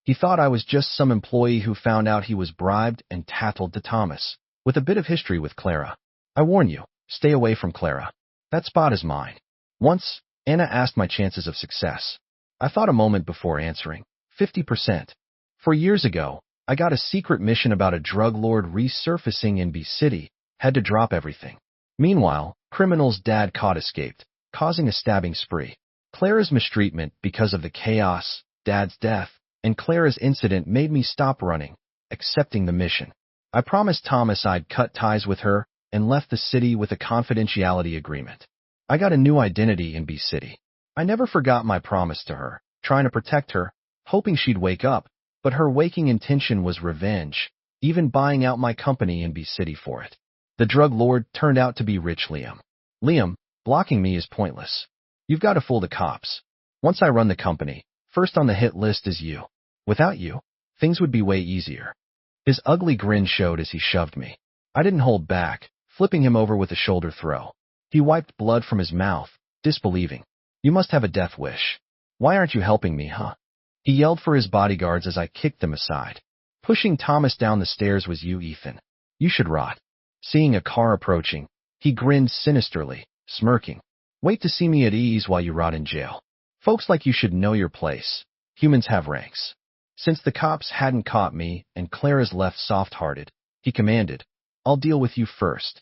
He thought I was just some employee who found out he was bribed and tattled to Thomas, with a bit of history with Clara. I warn you, stay away from Clara. That spot is mine. Once, Anna asked my chances of success. I thought a moment before answering. 50%. 4 years ago, I got a secret mission about a drug lord resurfacing in B City, had to drop everything. Meanwhile, criminal's dad caught escaped, causing a stabbing spree. Clara's mistreatment because of the chaos, Dad's death, and Clara's incident made me stop running, accepting the mission. I promised Thomas I'd cut ties with her and left the city with a confidentiality agreement. I got a new identity in B City. I never forgot my promise to her, trying to protect her, hoping she'd wake up, but her waking intention was revenge, even buying out my company in B City for it. The drug lord turned out to be rich Liam. Liam, blocking me is pointless. You've got to fool the cops. Once I run the company, first on the hit list is you. Without you, things would be way easier. His ugly grin showed as he shoved me. I didn't hold back, flipping him over with a shoulder throw. He wiped blood from his mouth, disbelieving. You must have a death wish. Why aren't you helping me, huh? He yelled for his bodyguards as I kicked them aside. Pushing Thomas down the stairs was you, Ethan. You should rot. Seeing a car approaching, he grinned sinisterly, smirking. Wait to see me at ease while you rot in jail. Folks like you should know your place. Humans have ranks. Since the cops hadn't caught me and Clara's left soft-hearted, he commanded, I'll deal with you first.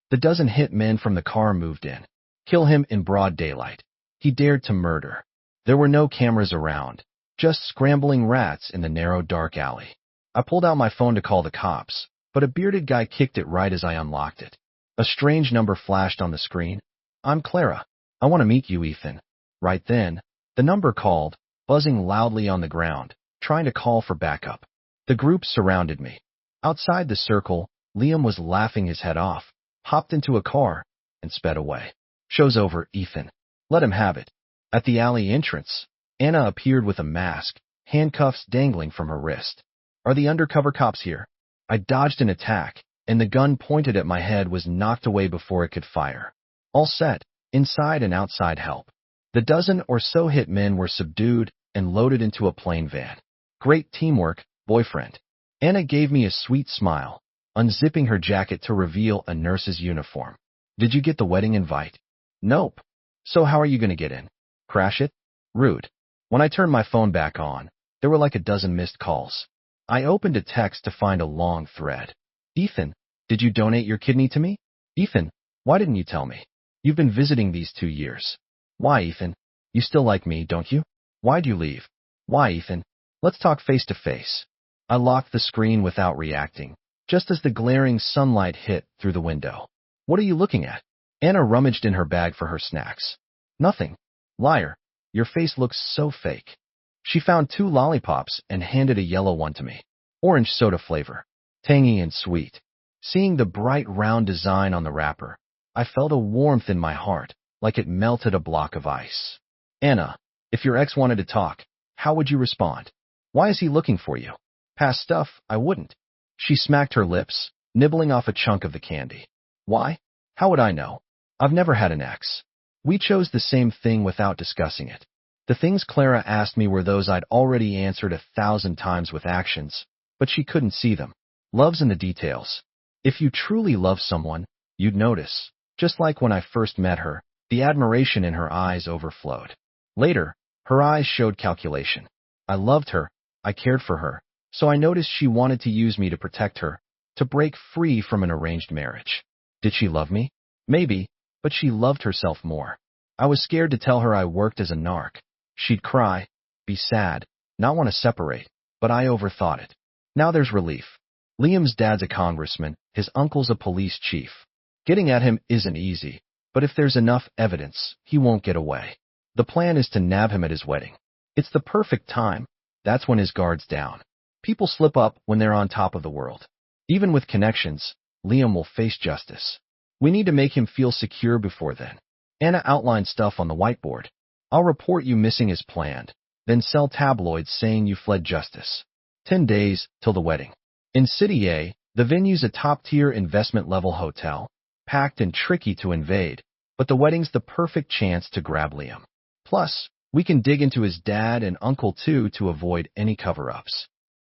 The dozen hit men from the car moved in. Kill him in broad daylight. He dared to murder. There were no cameras around, just scrambling rats in the narrow dark alley. I pulled out my phone to call the cops, but a bearded guy kicked it right as I unlocked it. A strange number flashed on the screen. I'm Clara. I want to meet you, Ethan. Right then, the number called, buzzing loudly on the ground, trying to call for backup. The group surrounded me. Outside the circle, Liam was laughing his head off, hopped into a car, and sped away. Show's over, Ethan. Let him have it. At the alley entrance, Anna appeared with a mask, handcuffs dangling from her wrist. Are the undercover cops here? I dodged an attack, and the gun pointed at my head was knocked away before it could fire. All set, inside and outside help. The dozen or so hit men were subdued and loaded into a plain van. Great teamwork, boyfriend. Anna gave me a sweet smile, unzipping her jacket to reveal a nurse's uniform. Did you get the wedding invite? Nope. So how are you going to get in? Crash it? Rude. When I turned my phone back on, there were like a dozen missed calls. I opened a text to find a long thread. Ethan, did you donate your kidney to me? Ethan, why didn't you tell me? You've been visiting these 2 years. Why, Ethan? You still like me, don't you? Why'd you leave? Why, Ethan? Let's talk face to face. I locked the screen without reacting, just as the glaring sunlight hit through the window. What are you looking at? Anna rummaged in her bag for her snacks. Nothing. Liar. Your face looks so fake. She found 2 lollipops and handed a yellow one to me. Orange soda flavor. Tangy and sweet. Seeing the bright round design on the wrapper, I felt a warmth in my heart, like it melted a block of ice. Anna, if your ex wanted to talk, how would you respond? Why is he looking for you? Past stuff, I wouldn't. She smacked her lips, nibbling off a chunk of the candy. Why? How would I know? I've never had an ex. We chose the same thing without discussing it. The things Clara asked me were those I'd already answered 1,000 times with actions, but she couldn't see them. Love's in the details. If you truly love someone, you'd notice. Just like when I first met her, the admiration in her eyes overflowed. Later, her eyes showed calculation. I loved her, I cared for her, so I noticed she wanted to use me to protect her, to break free from an arranged marriage. Did she love me? Maybe, but she loved herself more. I was scared to tell her I worked as a narc. She'd cry, be sad, not want to separate, but I overthought it. Now there's relief. Liam's dad's a congressman, his uncle's a police chief. Getting at him isn't easy, but if there's enough evidence, he won't get away. The plan is to nab him at his wedding. It's the perfect time. That's when his guard's down. People slip up when they're on top of the world. Even with connections, Liam will face justice. We need to make him feel secure before then. Anna outlined stuff on the whiteboard. I'll report you missing as planned, then sell tabloids saying you fled justice. 10 days till the wedding. In City A, the venue's a top-tier investment-level hotel, packed and tricky to invade, but the wedding's the perfect chance to grab Liam. Plus, we can dig into his dad and uncle too to avoid any cover-ups.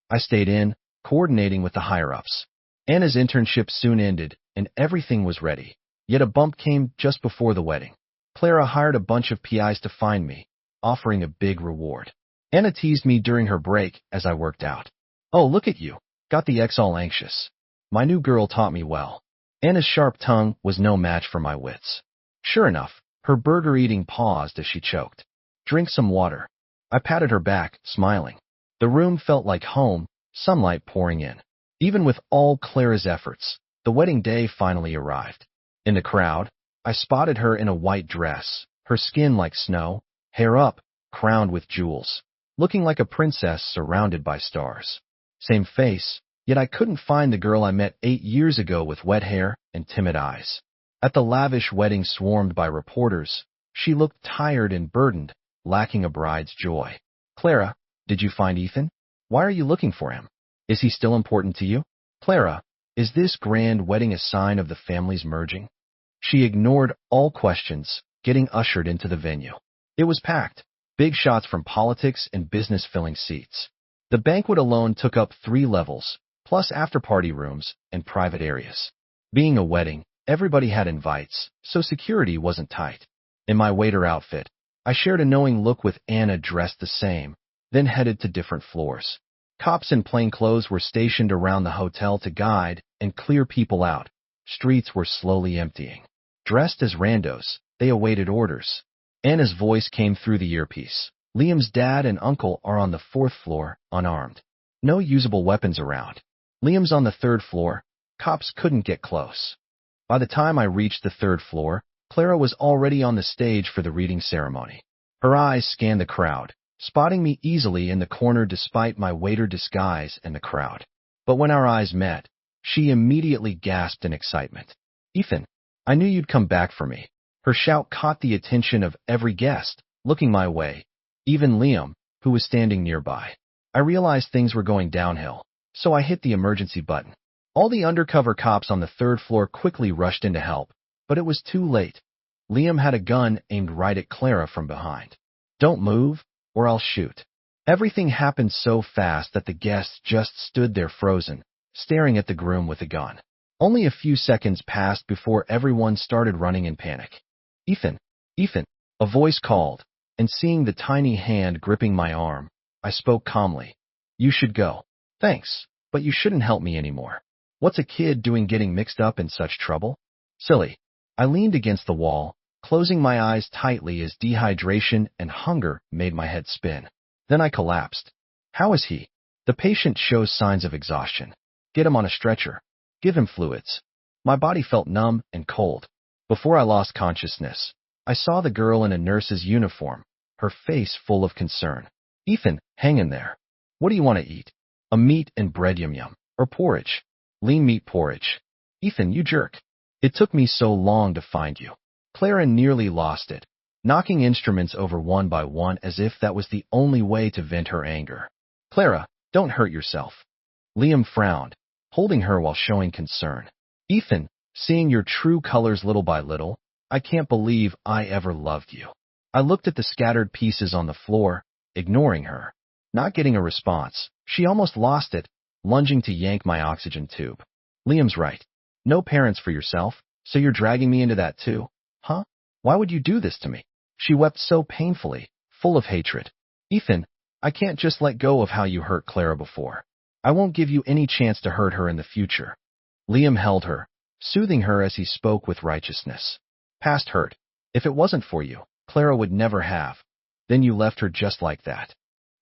I stayed in, coordinating with the higher-ups. Anna's internship soon ended, and everything was ready. Yet a bump came just before the wedding. Clara hired a bunch of PIs to find me, offering a big reward. Anna teased me during her break as I worked out. Oh, look at you. Got the ex all anxious. My new girl taught me well. Anna's sharp tongue was no match for my wits. Sure enough, her burger eating paused as she choked. Drink some water. I patted her back, smiling. The room felt like home, sunlight pouring in. Even with all Clara's efforts, the wedding day finally arrived. In the crowd, I spotted her in a white dress, her skin like snow, hair up, crowned with jewels, looking like a princess surrounded by stars. Same face, yet I couldn't find the girl I met 8 years ago with wet hair and timid eyes. At the lavish wedding swarmed by reporters, she looked tired and burdened, lacking a bride's joy. Clara, did you find Ethan? Why are you looking for him? Is he still important to you? Clara, is this grand wedding a sign of the family's merging? She ignored all questions, getting ushered into the venue. It was packed, big shots from politics and business filling seats. The banquet alone took up 3 levels, plus after-party rooms and private areas. Being a wedding, everybody had invites, so security wasn't tight. In my waiter outfit, I shared a knowing look with Anna dressed the same, then headed to different floors. Cops in plain clothes were stationed around the hotel to guide and clear people out. Streets were slowly emptying. Dressed as randos, they awaited orders. Anna's voice came through the earpiece. Liam's dad and uncle are on the 4th floor, unarmed. No usable weapons around. Liam's on the 3rd floor. Cops couldn't get close. By the time I reached the 3rd floor, Clara was already on the stage for the reading ceremony. Her eyes scanned the crowd, spotting me easily in the corner despite my waiter disguise and the crowd. But when our eyes met, she immediately gasped in excitement. Ethan, I knew you'd come back for me. Her shout caught the attention of every guest, looking my way, even Liam, who was standing nearby. I realized things were going downhill, so I hit the emergency button. All the undercover cops on the 3rd floor quickly rushed in to help, but it was too late. Liam had a gun aimed right at Clara from behind. Don't move, or I'll shoot. Everything happened so fast that the guests just stood there frozen, staring at the groom with a gun. Only a few seconds passed before everyone started running in panic. Ethan, Ethan, a voice called, and seeing the tiny hand gripping my arm, I spoke calmly. You should go. Thanks, but you shouldn't help me anymore. What's a kid doing getting mixed up in such trouble? Silly. I leaned against the wall, closing my eyes tightly as dehydration and hunger made my head spin. Then I collapsed. How is he? The patient shows signs of exhaustion. Get him on a stretcher. Give him fluids. My body felt numb and cold. Before I lost consciousness, I saw the girl in a nurse's uniform, her face full of concern. Ethan, hang in there. What do you want to eat? A meat and bread yum-yum, or porridge? Lean meat porridge. Ethan, you jerk. It took me so long to find you. Clara nearly lost it, knocking instruments over one by one as if that was the only way to vent her anger. Clara, don't hurt yourself. Liam frowned, holding her while showing concern. Ethan, seeing your true colors little by little, I can't believe I ever loved you. I looked at the scattered pieces on the floor, ignoring her. Not getting a response, she almost lost it, lunging to yank my oxygen tube. Liam's right. No parents for yourself, so you're dragging me into that too? Huh? Why would you do this to me? She wept so painfully, full of hatred. Ethan, I can't just let go of how you hurt Clara before. I won't give you any chance to hurt her in the future. Liam held her, soothing her as he spoke with righteousness. Past hurt. If it wasn't for you, Clara would never have. Then you left her just like that.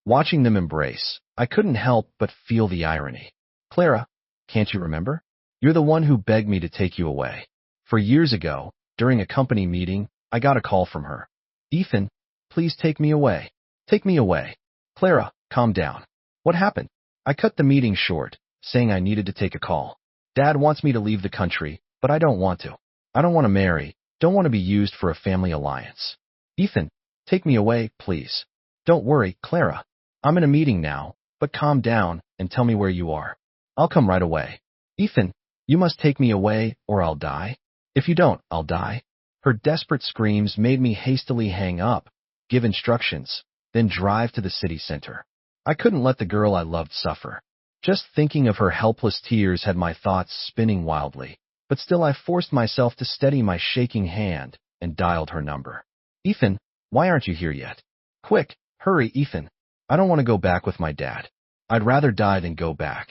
Watching them embrace, I couldn't help but feel the irony. Clara, can't you remember? You're the one who begged me to take you away. For years ago, during a company meeting, I got a call from her. Ethan, please take me away. Take me away. Clara, calm down. What happened? I cut the meeting short, saying I needed to take a call. Dad wants me to leave the country, but I don't want to. I don't want to marry, don't want to be used for a family alliance. Ethan, take me away, please. Don't worry, Clara. I'm in a meeting now, but calm down and tell me where you are. I'll come right away. Ethan, you must take me away or I'll die. If you don't, I'll die. Her desperate screams made me hastily hang up, give instructions, then drive to the city center. I couldn't let the girl I loved suffer. Just thinking of her helpless tears had my thoughts spinning wildly, but still I forced myself to steady my shaking hand and dialed her number. Ethan, why aren't you here yet? Quick, hurry, Ethan. I don't want to go back with my dad. I'd rather die than go back.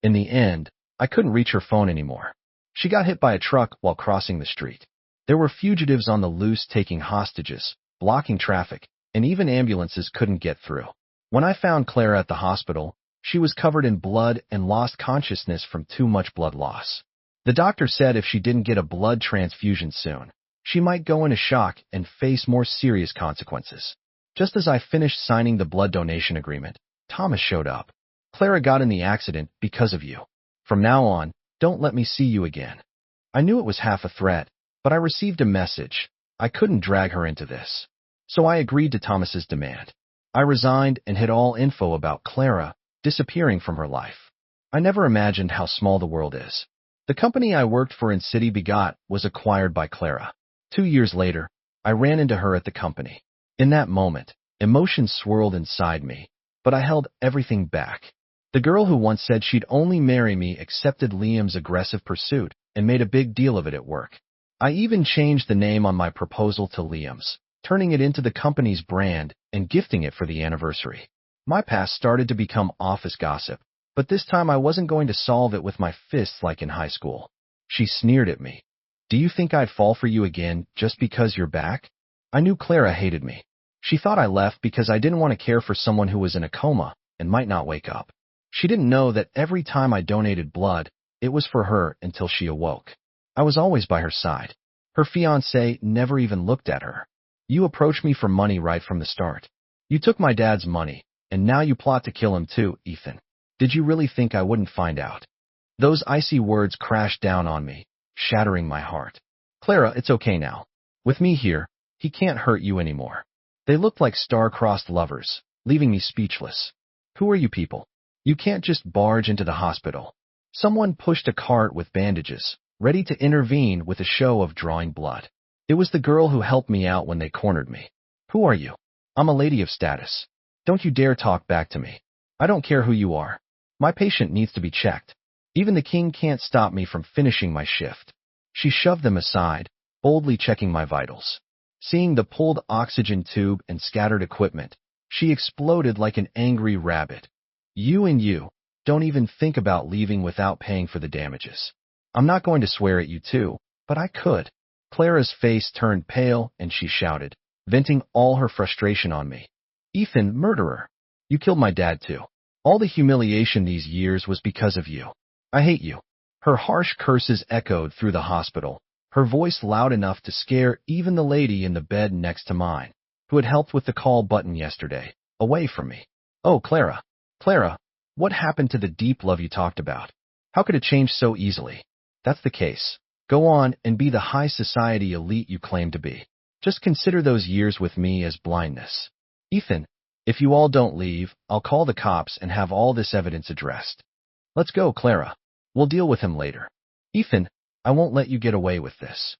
In the end, I couldn't reach her phone anymore. She got hit by a truck while crossing the street. There were fugitives on the loose taking hostages, blocking traffic. and even ambulances couldn't get through. When I found Clara at the hospital, she was covered in blood and lost consciousness from too much blood loss. The doctor said if she didn't get a blood transfusion soon, she might go into shock and face more serious consequences. Just as I finished signing the blood donation agreement, Thomas showed up. Clara got in the accident because of you. From now on, don't let me see you again. I knew it was half a threat, but I received a message. I couldn't drag her into this. So I agreed to Thomas's demand. I resigned and hid all info about Clara disappearing from her life. I never imagined how small the world is. The company I worked for in City Begot was acquired by Clara. 2 years later, I ran into her at the company. In that moment, emotions swirled inside me, but I held everything back. The girl who once said she'd only marry me accepted Liam's aggressive pursuit and made a big deal of it at work. I even changed the name on my proposal to Liam's, turning it into the company's brand and gifting it for the anniversary. My past started to become office gossip, but this time I wasn't going to solve it with my fists like in high school. She sneered at me. Do you think I'd fall for you again just because you're back? I knew Clara hated me. She thought I left because I didn't want to care for someone who was in a coma and might not wake up. She didn't know that every time I donated blood, it was for her until she awoke. I was always by her side. Her fiancé never even looked at her. You approached me for money right from the start. You took my dad's money, and now you plot to kill him too, Ethan. Did you really think I wouldn't find out? Those icy words crashed down on me, shattering my heart. Clara, it's okay now. With me here, he can't hurt you anymore. They looked like star-crossed lovers, leaving me speechless. Who are you people? You can't just barge into the hospital. Someone pushed a cart with bandages, ready to intervene with a show of drawing blood. It was the girl who helped me out when they cornered me. Who are you? I'm a lady of status. Don't you dare talk back to me. I don't care who you are. My patient needs to be checked. Even the king can't stop me from finishing my shift. She shoved them aside, boldly checking my vitals. Seeing the pulled oxygen tube and scattered equipment, she exploded like an angry rabbit. You don't even think about leaving without paying for the damages. I'm not going to swear at you too, but I could. Clara's face turned pale and she shouted, venting all her frustration on me. Ethan, murderer. You killed my dad too. All the humiliation these years was because of you. I hate you. Her harsh curses echoed through the hospital, her voice loud enough to scare even the lady in the bed next to mine, who had helped with the call button yesterday, away from me. Oh, Clara. Clara, what happened to the deep love you talked about? How could it change so easily? That's the case. Go on and be the high society elite you claim to be. Just consider those years with me as blindness. Ethan, if you all don't leave, I'll call the cops and have all this evidence addressed. Let's go, Clara. We'll deal with him later. Ethan, I won't let you get away with this.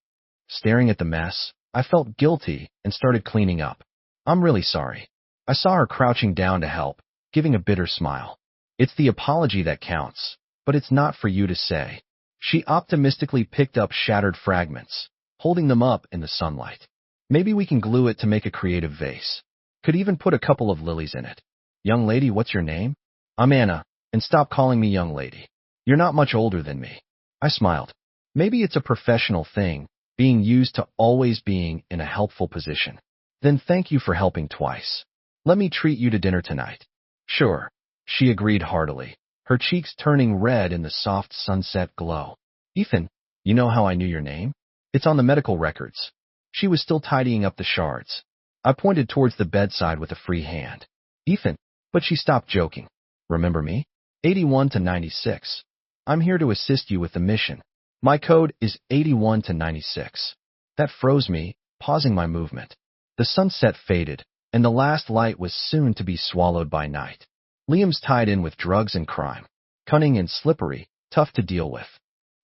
Staring at the mess, I felt guilty and started cleaning up. I'm really sorry. I saw her crouching down to help, giving a bitter smile. It's the apology that counts, but it's not for you to say. She optimistically picked up shattered fragments, holding them up in the sunlight. Maybe we can glue it to make a creative vase. Could even put a couple of lilies in it. Young lady, what's your name? I'm Anna, and stop calling me young lady. You're not much older than me. I smiled. Maybe it's a professional thing, being used to always being in a helpful position. Then thank you for helping twice. Let me treat you to dinner tonight. Sure, she agreed heartily, her cheeks turning red in the soft sunset glow. Ethan, you know how I knew your name? It's on the medical records. She was still tidying up the shards. I pointed towards the bedside with a free hand. Ethan, but she stopped joking. Remember me? 81 to 96. I'm here to assist you with the mission. My code is 81 to 96. That froze me, pausing my movement. The sunset faded, and the last light was soon to be swallowed by night. Liam's tied in with drugs and crime. Cunning and slippery, tough to deal with.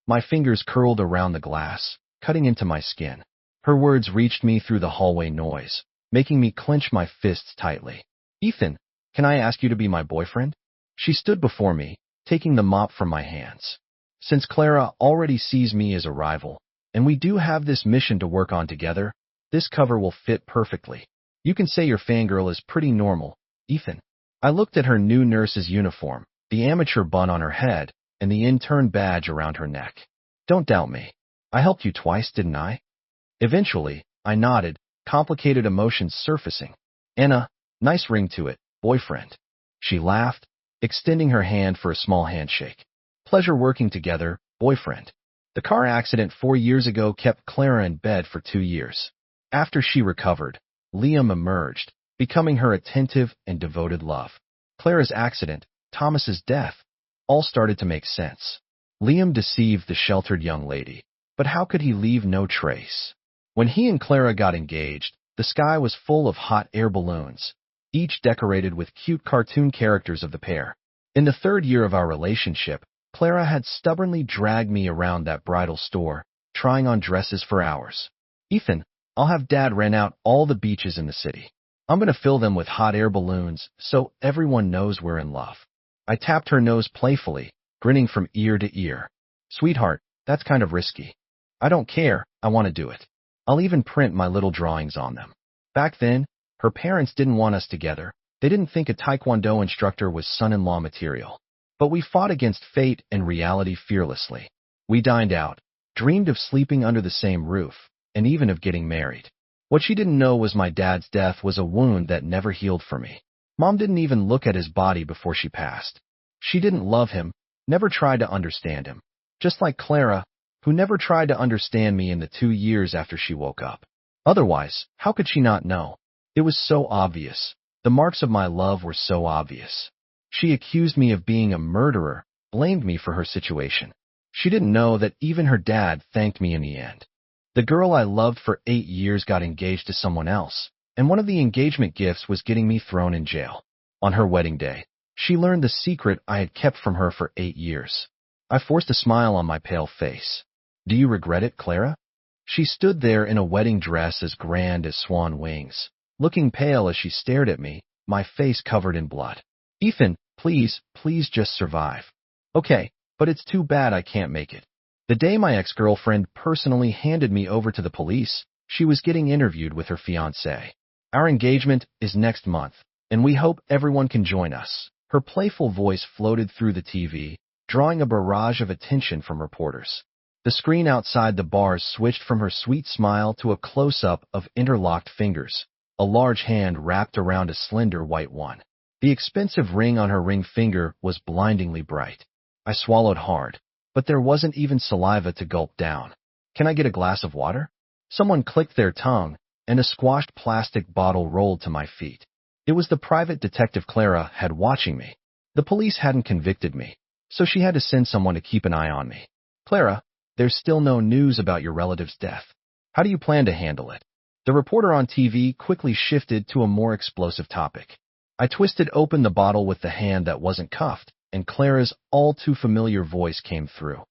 My fingers curled around the glass, cutting into my skin. Her words reached me through the hallway noise, making me clench my fists tightly. Ethan, can I ask you to be my boyfriend? She stood before me, taking the mop from my hands. Since Clara already sees me as a rival, and we do have this mission to work on together, this cover will fit perfectly. You can say your fangirl is pretty normal, Ethan. I looked at her new nurse's uniform, the amateur bun on her head, and the intern badge around her neck. Don't doubt me. I helped you twice, didn't I? Eventually, I nodded, complicated emotions surfacing. Anna, nice ring to it, boyfriend. She laughed, extending her hand for a small handshake. Pleasure working together, boyfriend. The car accident 4 years ago kept Clara in bed for 2 years. After she recovered, Liam emerged, becoming her attentive and devoted love. Clara's accident, Thomas's death, all started to make sense. Liam deceived the sheltered young lady, but how could he leave no trace? When he and Clara got engaged, the sky was full of hot air balloons, each decorated with cute cartoon characters of the pair. In the 3rd year of our relationship, Clara had stubbornly dragged me around that bridal store, trying on dresses for hours. Ethan, I'll have Dad rent out all the beaches in the city. I'm going to fill them with hot air balloons so everyone knows we're in love. I tapped her nose playfully, grinning from ear to ear. Sweetheart, that's kind of risky. I don't care, I want to do it. I'll even print my little drawings on them. Back then, her parents didn't want us together. They didn't think a taekwondo instructor was son-in-law material. But we fought against fate and reality fearlessly. We dined out, dreamed of sleeping under the same roof, and even of getting married. What she didn't know was my dad's death was a wound that never healed for me. Mom didn't even look at his body before she passed. She didn't love him, never tried to understand him. Just like Clara, who never tried to understand me in the 2 years after she woke up. Otherwise, how could she not know? It was so obvious. The marks of my love were so obvious. She accused me of being a murderer, blamed me for her situation. She didn't know that even her dad thanked me in the end. The girl I loved for 8 years got engaged to someone else, and one of the engagement gifts was getting me thrown in jail. On her wedding day, she learned the secret I had kept from her for 8 years. I forced a smile on my pale face. Do you regret it, Clara? She stood there in a wedding dress as grand as swan wings, looking pale as she stared at me, my face covered in blood. Ethan, please just survive. Okay, but it's too bad I can't make it. The day my ex-girlfriend personally handed me over to the police, she was getting interviewed with her fiancé. Our engagement is next month, and we hope everyone can join us. Her playful voice floated through the TV, drawing a barrage of attention from reporters. The screen outside the bars switched from her sweet smile to a close-up of interlocked fingers, a large hand wrapped around a slender white one. The expensive ring on her ring finger was blindingly bright. I swallowed hard, but there wasn't even saliva to gulp down. Can I get a glass of water? Someone clicked their tongue, and a squashed plastic bottle rolled to my feet. It was the private detective Clara had watching me. The police hadn't convicted me, so she had to send someone to keep an eye on me. Clara, there's still no news about your relative's death. How do you plan to handle it? The reporter on TV quickly shifted to a more explosive topic. I twisted open the bottle with the hand that wasn't cuffed, and Clara's all-too-familiar voice came through.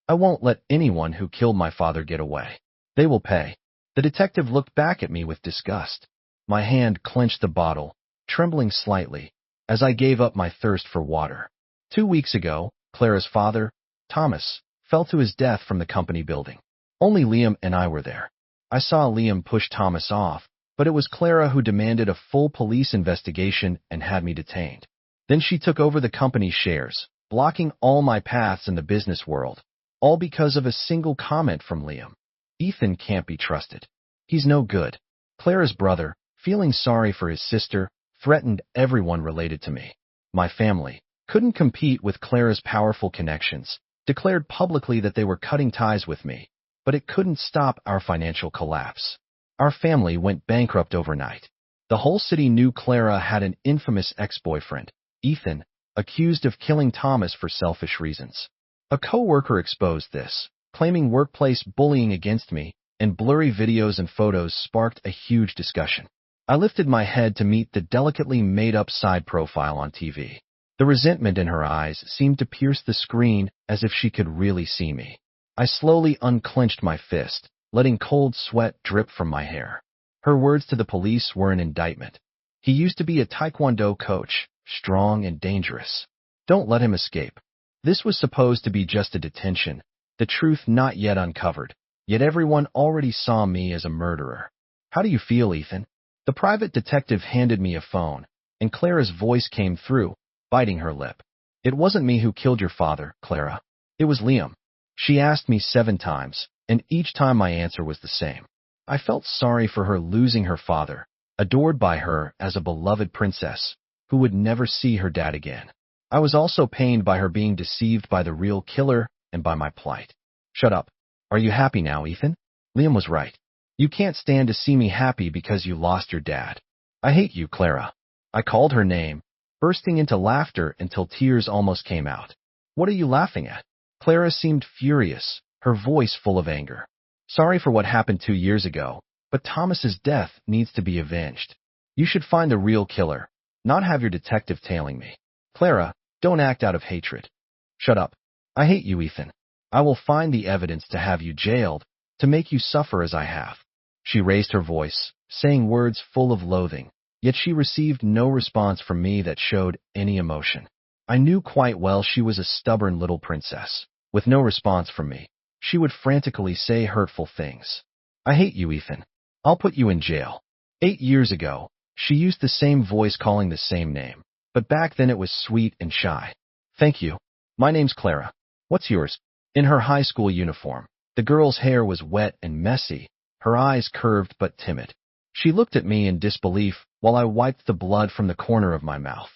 I won't let anyone who killed my father get away. They will pay. The detective looked back at me with disgust. My hand clenched the bottle, trembling slightly, as I gave up my thirst for water. 2 weeks ago, Clara's father, Thomas, fell to his death from the company building. Only Liam and I were there. I saw Liam push Thomas off, but it was Clara who demanded a full police investigation and had me detained. Then she took over the company's shares, blocking all my paths in the business world, all because of a single comment from Liam. Ethan can't be trusted. He's no good. Clara's brother, feeling sorry for his sister, threatened everyone related to me. My family couldn't compete with Clara's powerful connections, declared publicly that they were cutting ties with me, but it couldn't stop our financial collapse. Our family went bankrupt overnight. The whole city knew Clara had an infamous ex-boyfriend, Ethan, accused of killing Thomas for selfish reasons. A co-worker exposed this, claiming workplace bullying against me, and blurry videos and photos sparked a huge discussion. I lifted my head to meet the delicately made-up side profile on TV. The resentment in her eyes seemed to pierce the screen as if she could really see me. I slowly unclenched my fist, letting cold sweat drip from my hair. Her words to the police were an indictment. He used to be a taekwondo coach, strong and dangerous. Don't let him escape. This was supposed to be just a detention, the truth not yet uncovered, yet everyone already saw me as a murderer. How do you feel, Ethan? The private detective handed me a phone, and Clara's voice came through, biting her lip. It wasn't me who killed your father, Clara. It was Liam. She asked me 7 times, and each time my answer was the same. I felt sorry for her losing her father, adored by her as a beloved princess who would never see her dad again. I was also pained by her being deceived by the real killer and by my plight. Shut up. Are you happy now, Ethan? Liam was right. You can't stand to see me happy because you lost your dad. I hate you, Clara. I called her name, bursting into laughter until tears almost came out. What are you laughing at? Clara seemed furious, her voice full of anger. Sorry for what happened 2 years ago, but Thomas's death needs to be avenged. You should find the real killer, not have your detective tailing me. Clara, don't act out of hatred. Shut up. I hate you, Ethan. I will find the evidence to have you jailed, to make you suffer as I have. She raised her voice, saying words full of loathing, yet she received no response from me that showed any emotion. I knew quite well she was a stubborn little princess. With no response from me, she would frantically say hurtful things. I hate you, Ethan. I'll put you in jail. 8 years ago, she used the same voice calling the same name, but back then it was sweet and shy. Thank you. My name's Clara. What's yours? In her high school uniform, the girl's hair was wet and messy, her eyes curved but timid. She looked at me in disbelief while I wiped the blood from the corner of my mouth.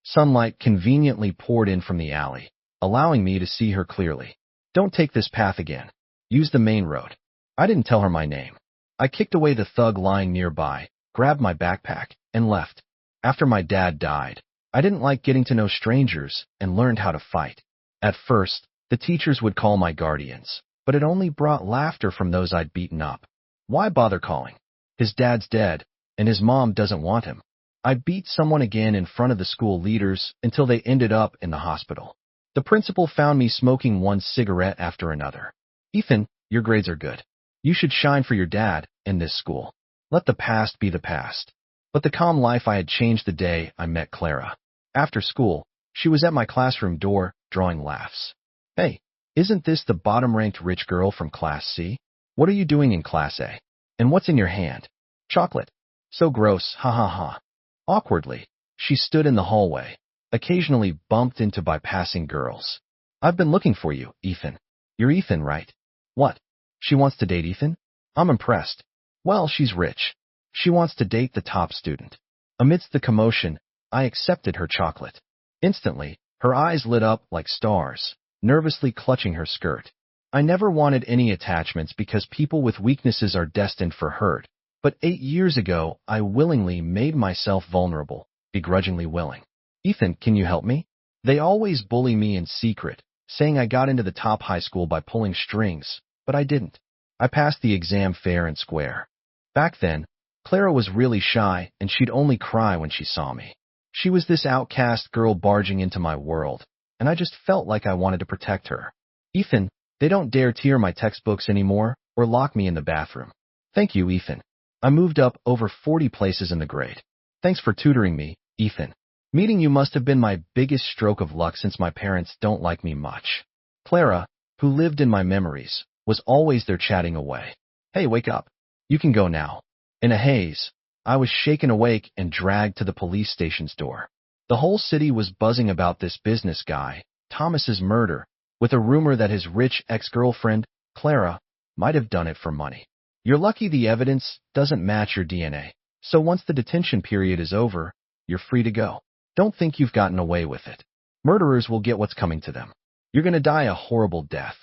Sunlight conveniently poured in from the alley, allowing me to see her clearly. Don't take this path again. Use the main road. I didn't tell her my name. I kicked away the thug lying nearby, grabbed my backpack, and left. After my dad died, I didn't like getting to know strangers and learned how to fight. At first, the teachers would call my guardians, but it only brought laughter from those I'd beaten up. Why bother calling? His dad's dead, and his mom doesn't want him. I beat someone again in front of the school leaders until they ended up in the hospital. The principal found me smoking one cigarette after another. Ethan, your grades are good. You should shine for your dad in this school. Let the past be the past. But the calm life I had changed the day I met Clara. After school, she was at my classroom door, drawing laughs. Hey, isn't this the bottom-ranked rich girl from Class C? What are you doing in Class A? And what's in your hand? Chocolate. So gross, ha ha ha. Awkwardly, she stood in the hallway, occasionally bumped into by passing girls. I've been looking for you, Ethan. You're Ethan, right? What? She wants to date Ethan? I'm impressed. Well, she's rich. She wants to date the top student. Amidst the commotion, I accepted her chocolate. Instantly, her eyes lit up like stars, nervously clutching her skirt. I never wanted any attachments because people with weaknesses are destined for hurt. But 8 years ago, I willingly made myself vulnerable, begrudgingly willing. Ethan, can you help me? They always bully me in secret, saying I got into the top high school by pulling strings, but I didn't. I passed the exam fair and square. Back then, Clara was really shy and she'd only cry when she saw me. She was this outcast girl barging into my world, and I just felt like I wanted to protect her. Ethan, they don't dare tear my textbooks anymore or lock me in the bathroom. Thank you, Ethan. I moved up over 40 places in the grade. Thanks for tutoring me, Ethan. Meeting you must have been my biggest stroke of luck since my parents don't like me much. Clara, who lived in my memories, was always there chatting away. Hey, wake up. You can go now. In a haze, I was shaken awake and dragged to the police station's door. The whole city was buzzing about this business guy, Thomas's murder, with a rumor that his rich ex-girlfriend, Clara, might have done it for money. You're lucky the evidence doesn't match your DNA, so once the detention period is over, you're free to go. Don't think you've gotten away with it. Murderers will get what's coming to them. You're gonna die a horrible death.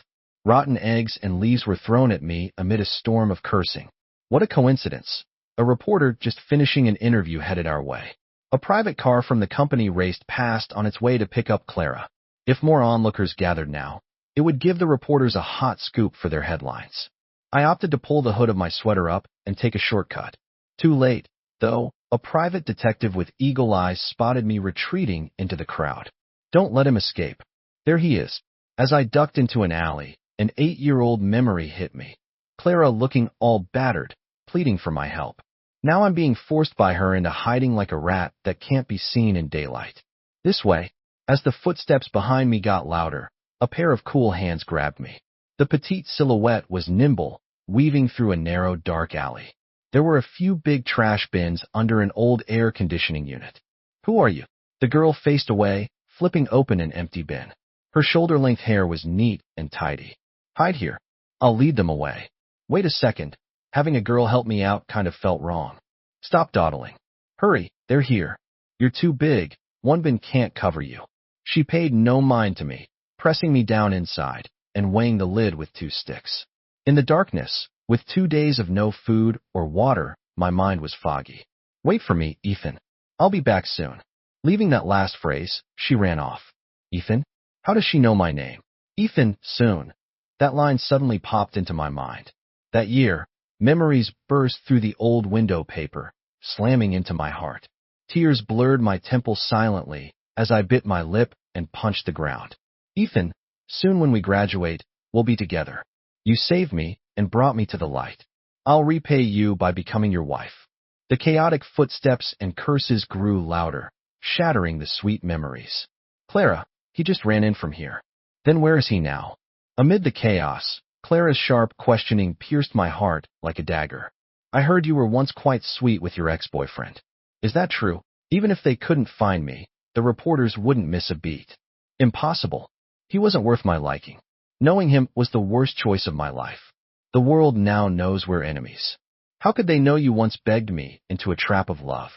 Rotten eggs and leaves were thrown at me amid a storm of cursing. What a coincidence. A reporter just finishing an interview headed our way. A private car from the company raced past on its way to pick up Clara. If more onlookers gathered now, it would give the reporters a hot scoop for their headlines. I opted to pull the hood of my sweater up and take a shortcut. Too late, though, a private detective with eagle eyes spotted me retreating into the crowd. Don't let him escape. There he is. As I ducked into an alley, an 8-year-old memory hit me. Clara looking all battered, pleading for my help. Now I'm being forced by her into hiding like a rat that can't be seen in daylight. This way. As the footsteps behind me got louder, a pair of cool hands grabbed me. The petite silhouette was nimble, weaving through a narrow, dark alley. There were a few big trash bins under an old air conditioning unit. Who are you? The girl faced away, flipping open an empty bin. Her shoulder-length hair was neat and tidy. Hide here. I'll lead them away. Wait a second. Having a girl help me out kind of felt wrong. Stop dawdling. Hurry, they're here. You're too big. One bin can't cover you. She paid no mind to me, pressing me down inside and weighing the lid with 2 sticks. In the darkness, with 2 days of no food or water, my mind was foggy. Wait for me, Ethan. I'll be back soon. Leaving that last phrase, she ran off. Ethan? How does she know my name? Ethan, soon. That line suddenly popped into my mind. That year, memories burst through the old window paper, slamming into my heart. Tears blurred my temples silently as I bit my lip and punched the ground. Ethan, soon when we graduate, we'll be together. You saved me and brought me to the light. I'll repay you by becoming your wife. The chaotic footsteps and curses grew louder, shattering the sweet memories. Clara, he just ran in from here. Then where is he now? Amid the chaos, Clara's sharp questioning pierced my heart like a dagger. I heard you were once quite sweet with your ex-boyfriend. Is that true? Even if they couldn't find me, the reporters wouldn't miss a beat. Impossible. He wasn't worth my liking. Knowing him was the worst choice of my life. The world now knows we're enemies. How could they know you once begged me into a trap of love?